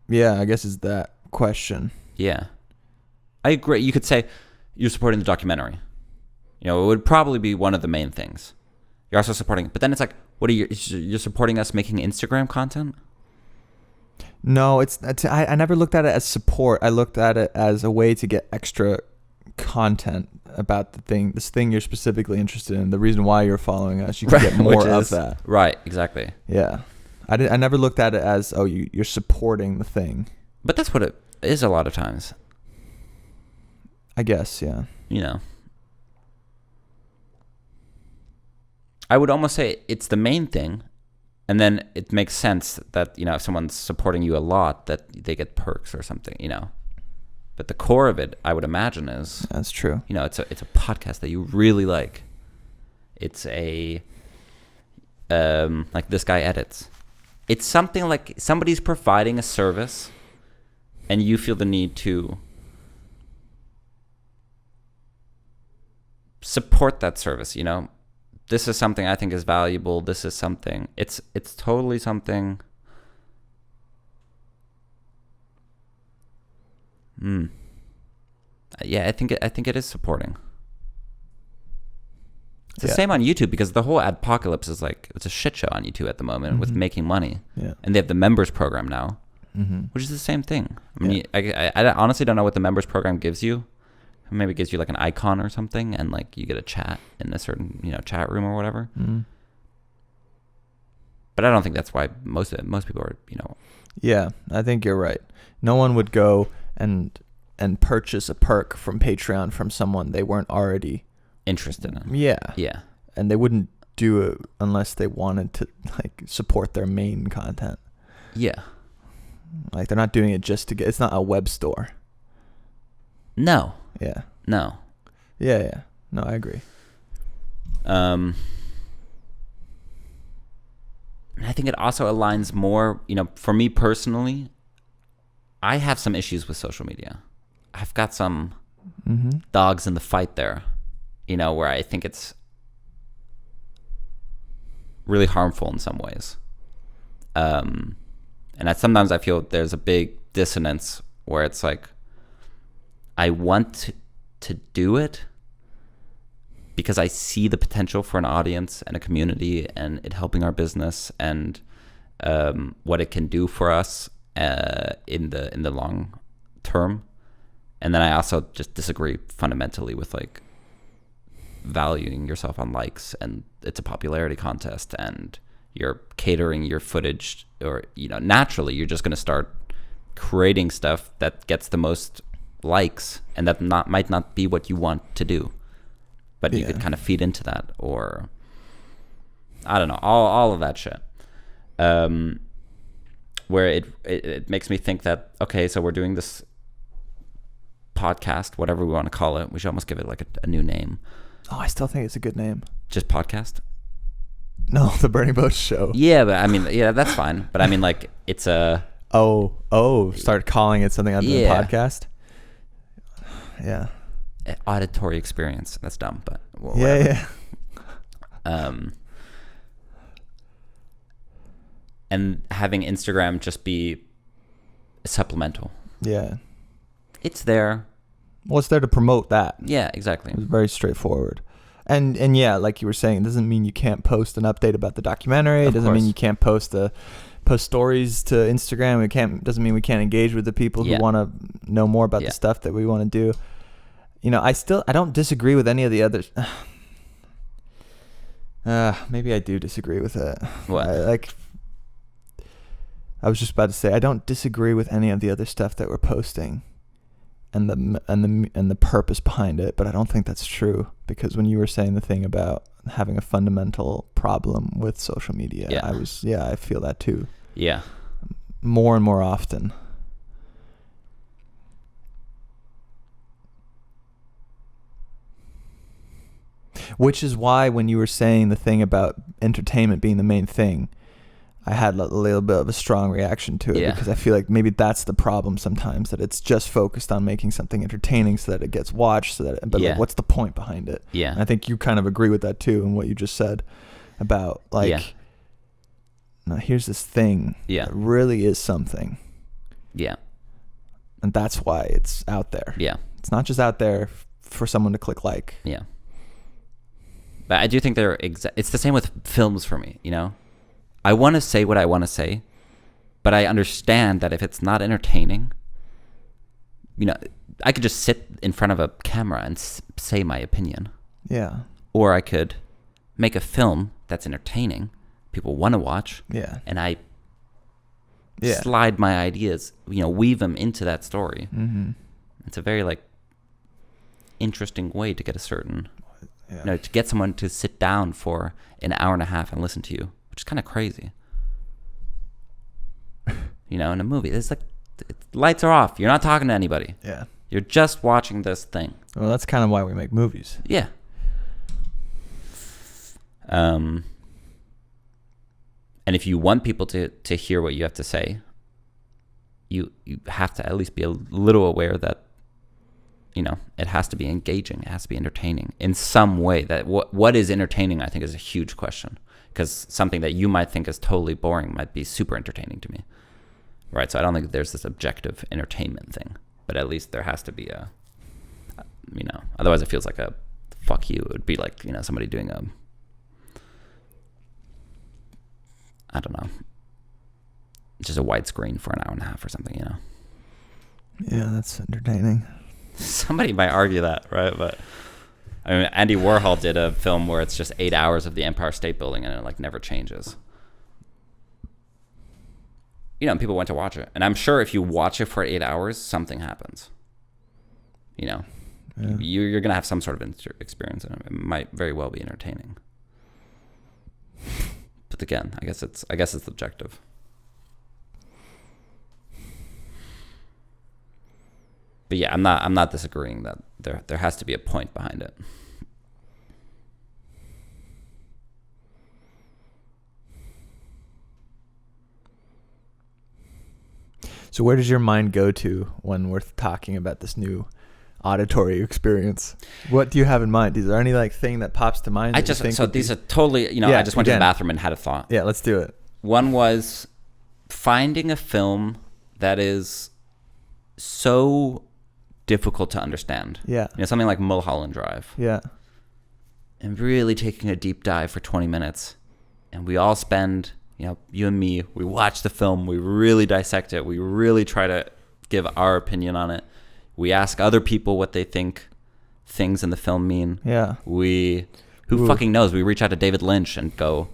I guess is that question. Yeah, I agree. You could say you're supporting the documentary. You know, it would probably be one of the main things. You're also supporting, but then it's like, what are you're supporting us making Instagram content? No, I never looked at it as support. I looked at it as a way to get extra content about this thing you're specifically interested in. The reason why you're following us, you can get more of that. Right, exactly. Yeah, I never looked at it as, oh, you're supporting the thing. But that's what it is a lot of times. I guess, yeah. You know. I would almost say it's the main thing, and then it makes sense that, you know, if someone's supporting you a lot, that they get perks or something, you know. But the core of it, I would imagine, is, that's true. You know, it's a podcast that you really like. It's a like this guy edits. It's something like somebody's providing a service, and you feel the need to support that service, you know. This is something I think is valuable. This is something. It's totally something. Yeah, I think it is supporting. It's the same on YouTube, because the whole adpocalypse is like, it's a shit show on YouTube at the moment with making money. Yeah. And they have the members program now, which is the same thing. I mean, I honestly don't know what the members program gives you. Maybe it gives you like an icon or something, and like you get a chat in a certain, you know, chat room or whatever. But I don't think that's why most people are, you know. Yeah, I think you're right. No one would go and purchase a perk from Patreon from someone they weren't already interested in. Yeah. Yeah. And they wouldn't do it unless they wanted to like support their main content. Yeah. Like they're not doing it just to get. It's not a web store. No. Yeah. No. Yeah. No, I agree. I think it also aligns more, you know, for me personally, I have some issues with social media. I've got some dogs in the fight there, you know, where I think it's really harmful in some ways. And sometimes I feel there's a big dissonance where it's like, I want to do it because I see the potential for an audience and a community and it helping our business and what it can do for us in the long term. And then I also just disagree fundamentally with like valuing yourself on likes, and it's a popularity contest and you're catering your footage, or, you know, naturally you're just going to start creating stuff that gets the most likes, and that might not be what you want to do, but you could kind of feed into that, or I don't know, all of that shit. where it makes me think that, okay, so we're doing this podcast, whatever we want to call it. We should almost give it like a new name. Oh, I still think it's a good name. Just podcast? No, the Bernie Bosch Show. Yeah, but I mean, yeah, that's fine. But I mean, like, it's a... Start calling it something other than podcast? Yeah. Auditory experience. That's dumb, but... Yeah. And having Instagram just be supplemental. Yeah. It's there. Well, it's there to promote that. Yeah, exactly. It's very straightforward. And yeah, like you were saying, it doesn't mean you can't post an update about the documentary. It doesn't mean you can't post stories to Instagram. Doesn't mean we can't engage with the people who want to know more about the stuff that we want to do. You know, I don't disagree with any of the others. Maybe I do disagree with it. What? I was just about to say, I don't disagree with any of the other stuff that we're posting and the purpose behind it, but I don't think that's true, because when you were saying the thing about having a fundamental problem with social media, I feel that too. Yeah. More and more often. Which is why when you were saying the thing about entertainment being the main thing, I had a little bit of a strong reaction to it, because I feel like maybe that's the problem sometimes, that it's just focused on making something entertaining so that it gets watched, like, what's the point behind it? Yeah. And I think you kind of agree with that too, and what you just said about now here's this thing that really is something. Yeah. And that's why it's out there. Yeah. It's not just out there for someone to click like. Yeah. But I do think it's the same with films for me, you know? I want to say what I want to say, but I understand that if it's not entertaining, you know, I could just sit in front of a camera and say my opinion. Yeah. Or I could make a film that's entertaining, people want to watch. Yeah. And I slide my ideas, you know, weave them into that story. Mm-hmm. It's a very interesting way to get a certain, to get someone to sit down for an hour and a half and listen to you, which is kind of crazy. You know, in a movie, it's lights are off. You're not talking to anybody. Yeah. You're just watching this thing. Well, that's kind of why we make movies. Yeah. And if you want people to hear what you have to say, you have to at least be a little aware that, you know, it has to be engaging. It has to be entertaining in some way. That what is entertaining, I think, is a huge question, because something that you might think is totally boring might be super entertaining to me. Right. So I don't think there's this objective entertainment thing, but at least there has to be otherwise it feels like a fuck you. It would be like, you know, somebody doing I don't know, just a widescreen for an hour and a half or something, you know? Yeah, that's entertaining. Somebody might argue that, right? But I mean, Andy Warhol did a film where it's just 8 hours of the Empire State Building and it never changes. You know, and people went to watch it. And I'm sure if you watch it for 8 hours, something happens. You know, you're going to have some sort of experience in it. It might very well be entertaining. But again, I guess it's objective. But yeah, I'm not disagreeing that there has to be a point behind it. So where does your mind go to when we're talking about this new auditory experience? What do you have in mind? Is there any thing that pops to mind? These are totally, you know, I just went to the bathroom and had a thought. Yeah, let's do it. One was finding a film that is so difficult to understand. Yeah. You know, something like Mulholland Drive. Yeah. And really taking a deep dive for 20 minutes. And we all spend, you know, you and me, we watch the film, we really dissect it, we really try to give our opinion on it. We ask other people what they think things in the film mean. Yeah. Who fucking knows? We reach out to David Lynch and go,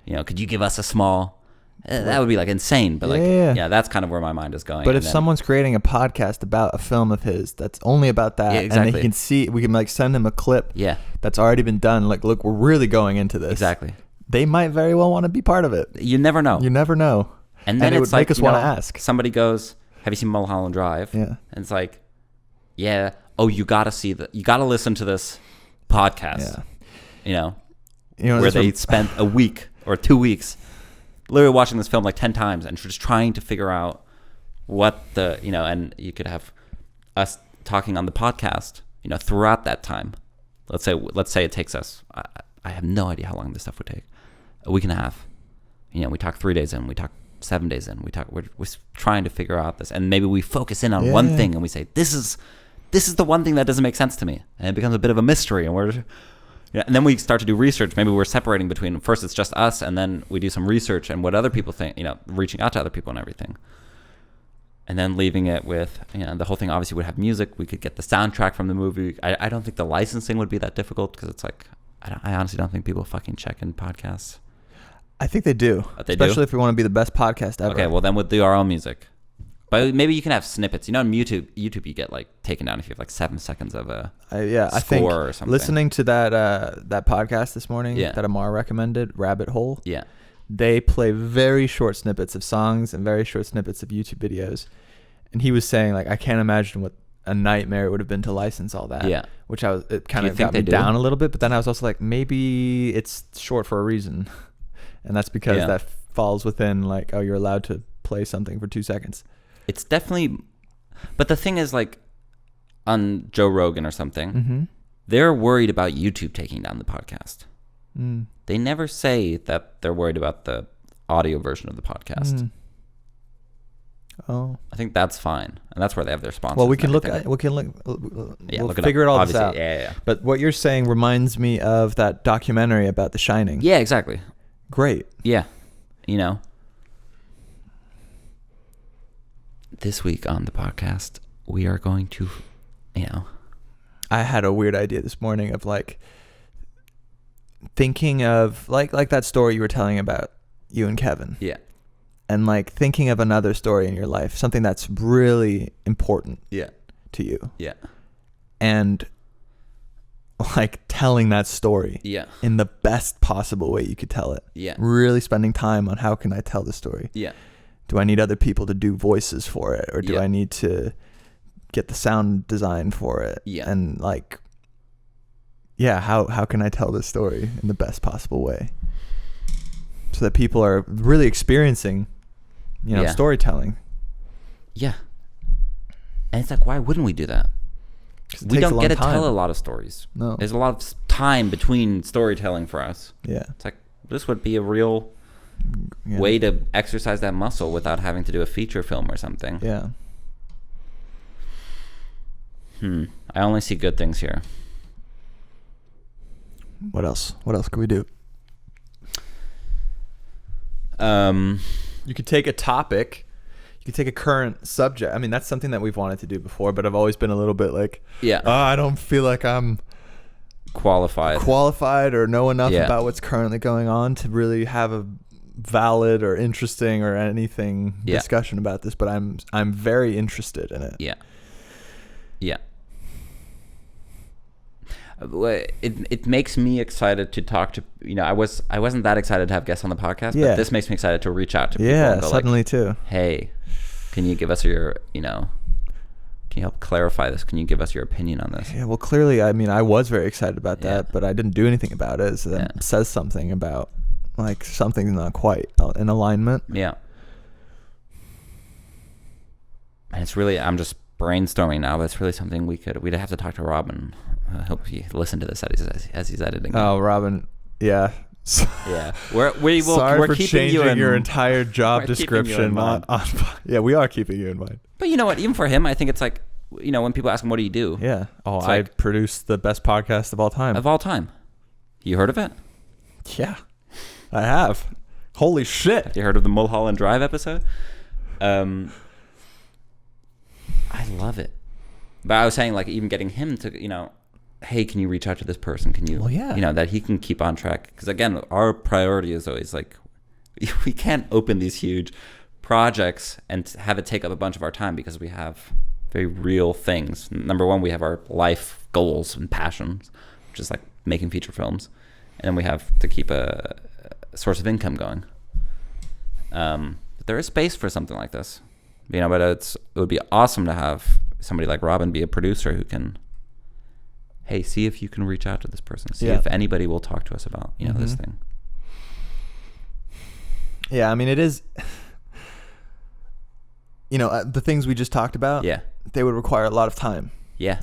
you know, could you give us a small... that would be insane, but that's kind of where my mind is going. But if someone's creating a podcast about a film of his that's only about that, and he can see, we can send him a clip that's already been done. Look, we're really going into this. Exactly. They might very well want to be part of it. You never know. You never know. And then it would make us want to ask. Somebody goes, "Have you seen Mulholland Drive?" Yeah. And it's like, yeah. Oh, you got to you got to listen to this podcast. Yeah. Where they spent a week or 2 weeks literally watching this film like 10 times and just trying to figure out what and you could have us talking on the podcast, throughout that time. Let's say it takes us, I have no idea how long this stuff would take. A week and a half. We talk 3 days in, we talk 7 days in, we're trying to figure out this, and maybe we focus in on one thing and we say, this is the one thing that doesn't make sense to me, and it becomes a bit of a mystery, and and then we start to do research. Maybe we're separating between, first it's just us, and then we do some research and what other people think, reaching out to other people and everything. And then leaving it with, the whole thing obviously would have music. We could get the soundtrack from the movie. I don't think the licensing would be that difficult, because it's like, I honestly don't think people fucking check in podcasts. I think they do. Especially if we want to be the best podcast ever. Okay, well then we'll do our own music. But maybe you can have snippets. In YouTube you get like taken down if you have like 7 seconds of a score or something. Listening to that podcast this morning that Amar recommended, Rabbit Hole. Yeah. They play very short snippets of songs and very short snippets of YouTube videos. And he was saying, like, I can't imagine what a nightmare it would have been to license all that. Yeah. Which it kind of got me down a little bit. But then I was also like, maybe it's short for a reason. And that's because that falls within, like, oh, you're allowed to play something for 2 seconds. It's definitely, but the thing is, like, on Joe Rogan or something, they're worried about YouTube taking down the podcast. They never say that they're worried about the audio version of the podcast. Oh, I think that's fine, and that's where they have their sponsors. Well, we'll figure it all this out. Yeah. But what you're saying reminds me of that documentary about The Shining. Yeah, exactly. Great. Yeah, This week on the podcast, we are going to, I had a weird idea this morning of, like, thinking of, like that story you were telling about you and Kevin. Yeah. And, like, thinking of another story in your life, something that's really important to you. Yeah. And, like, telling that story in the best possible way you could tell it. Yeah. Really spending time on how can I tell the story. Yeah. Do I need other people to do voices for it, or do I need to get the sound design for it? Yeah. And, like, how can I tell this story in the best possible way so that people are really experiencing, storytelling? Yeah. And it's like, why wouldn't we do that? We don't get to tell a lot of stories. No. There's a lot of time between storytelling for us. Yeah. It's like, this would be a real way to exercise that muscle without having to do a feature film or something. Yeah. I only see good things here. What else can we do? You could take a topic. You could take a current subject. I mean, that's something that we've wanted to do before, but I've always been a little bit like, I don't feel like I'm qualified or know enough about what's currently going on to really have a valid or interesting or anything discussion about this, but I'm very interested in it. Yeah. It makes me excited to talk to, I wasn't that excited to have guests on the podcast, but this makes me excited to reach out to people and go, suddenly, like, too. Hey, can you give us your, can you help clarify this? Can you give us your opinion on this? Yeah, well, clearly, I mean, I was very excited about that, but I didn't do anything about it. So that says something about, like, something's not quite in alignment. Yeah. And it's really, I'm just brainstorming now, but it's really something we'd have to talk to Robin. I hope he listened to this as he's editing. Oh, Robin. Yeah. Yeah. We're keeping you in your entire job description on. Yeah, we are keeping you in mind. But you know what? Even for him, I think it's like, when people ask him, what do you do? Yeah. Oh, I produce the best podcast of all time. Of all time. You heard of it? Yeah. I have. Holy shit. Have you heard of the Mulholland Drive episode? I love it. But I was saying, like, even getting him to, hey, can you reach out to this person? Can you, that he can keep on track? Because, again, our priority is always, like, we can't open these huge projects and have it take up a bunch of our time because we have very real things. Number one, we have our life goals and passions, which is, like, making feature films. And then we have to keep a source of income going. there is space for something like this, but it would be awesome to have somebody like Robin be a producer who can, hey, see if you can reach out to this person, see if anybody will talk to us about this thing. Yeah, I mean, it is, the things we just talked about, they would require a lot of time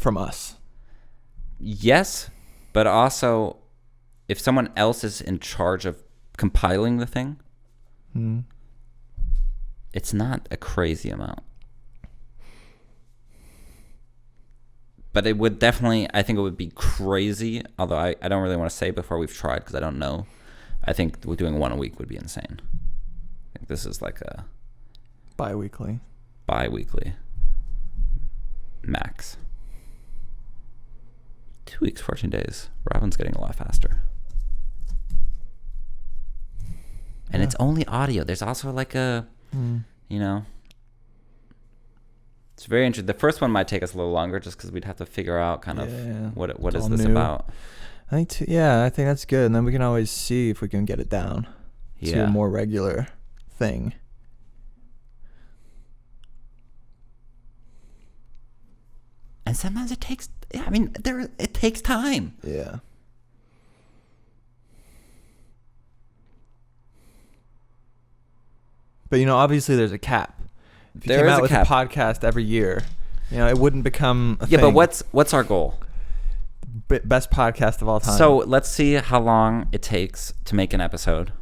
from us. Yes, but also if someone else is in charge of compiling the thing, it's not a crazy amount. But it would definitely, I think it would be crazy, although I don't really want to say before we've tried because I don't know. I think doing one a week would be insane. I think this is like a... Bi-weekly max. 2 weeks, 14 days. Robin's getting a lot faster. And it's only audio. There's also like a, it's very interesting. The first one might take us a little longer just because we'd have to figure out kind of what is this new. About. I think that's good. And then we can always see if we can get it down to a more regular thing. And sometimes it takes, it takes time. Yeah. But, obviously there's a cap. If you came out with a podcast every year, it wouldn't become a thing. Yeah, but what's our goal? Best podcast of all time. So let's see how long it takes to make an episode.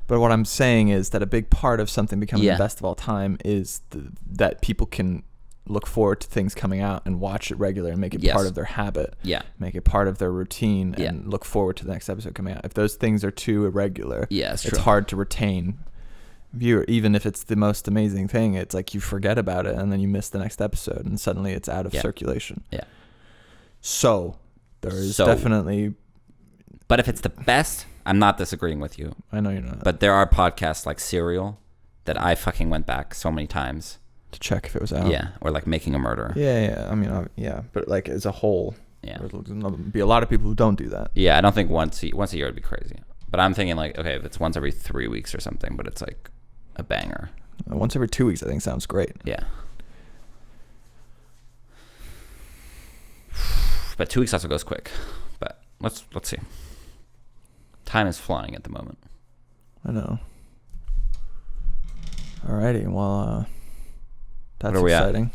But what I'm saying is that a big part of something becoming the best of all time is that people can look forward to things coming out and watch it regularly and make it part of their habit. Yeah. Make it part of their routine and look forward to the next episode coming out. If those things are too irregular, it's hard to retain viewer. Even if it's the most amazing thing, it's like you forget about it and then you miss the next episode and suddenly it's out of circulation. Yeah. So there is definitely... But if it's the best, I'm not disagreeing with you. I know you're not. But there are podcasts like Serial that I fucking went back so many times to check if it was out. Yeah, or like Making a Murder. Yeah. I mean, but like as a whole, there'll be a lot of people who don't do that. Yeah, I don't think once a year would be crazy. But I'm thinking like, okay, if it's once every 3 weeks or something, but it's like a banger. Once every 2 weeks, I think sounds great. Yeah. But 2 weeks also goes quick. But let's see. Time is flying at the moment. I know. Alrighty, well, that's what are we exciting.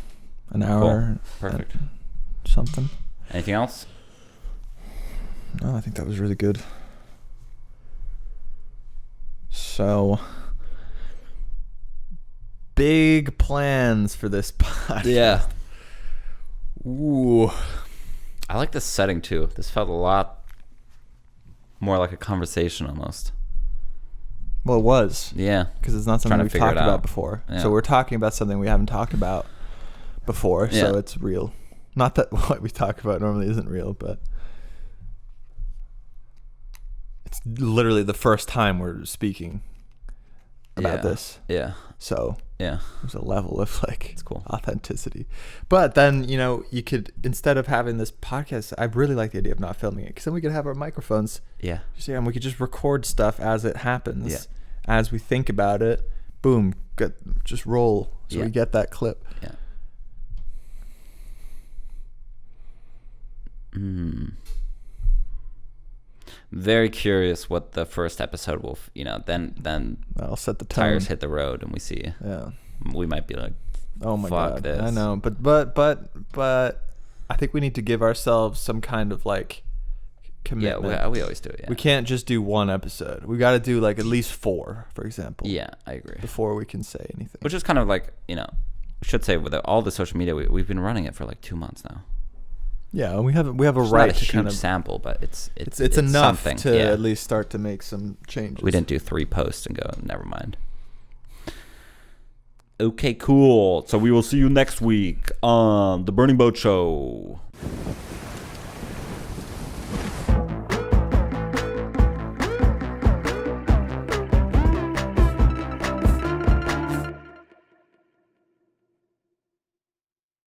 At? An hour. Cool. Perfect. Something. Anything else? No, I think that was really good. So, big plans for this podcast. Yeah. Ooh. I like this setting too. This felt a lot more like a conversation almost. Well, it was. Yeah. Because it's not something we've talked about before. Yeah. So we're talking about something we haven't talked about before. Yeah. So it's real. Not that what we talk about normally isn't real, but it's literally the first time we're speaking about this. Yeah. So there's a level of like it's cool. Authenticity. But then, you could, instead of having this podcast, I really like the idea of not filming it because then we could have our microphones. Yeah. And we could just record stuff as it happens. Yeah. As we think about it, boom, just roll. So we get that clip. Yeah. Very curious what the first episode will, then I'll set the tone. Tires hit the road and we see. Yeah. We might be like, oh my fuck God. This. I know, but I think we need to give ourselves some kind of like commitment. Yeah, we always do it. Yeah. We can't just do one episode. We got to do like at least 4, for example. Yeah, I agree. Before we can say anything. Which is kind of like, we should say with all the social media, we've been running it for like 2 months now. Yeah, we have a right not a to huge kind of sample, but it's enough something. To at least start to make some changes. We didn't do 3 posts and go, never mind. Okay, cool. So we will see you next week on The Burning Boat Show.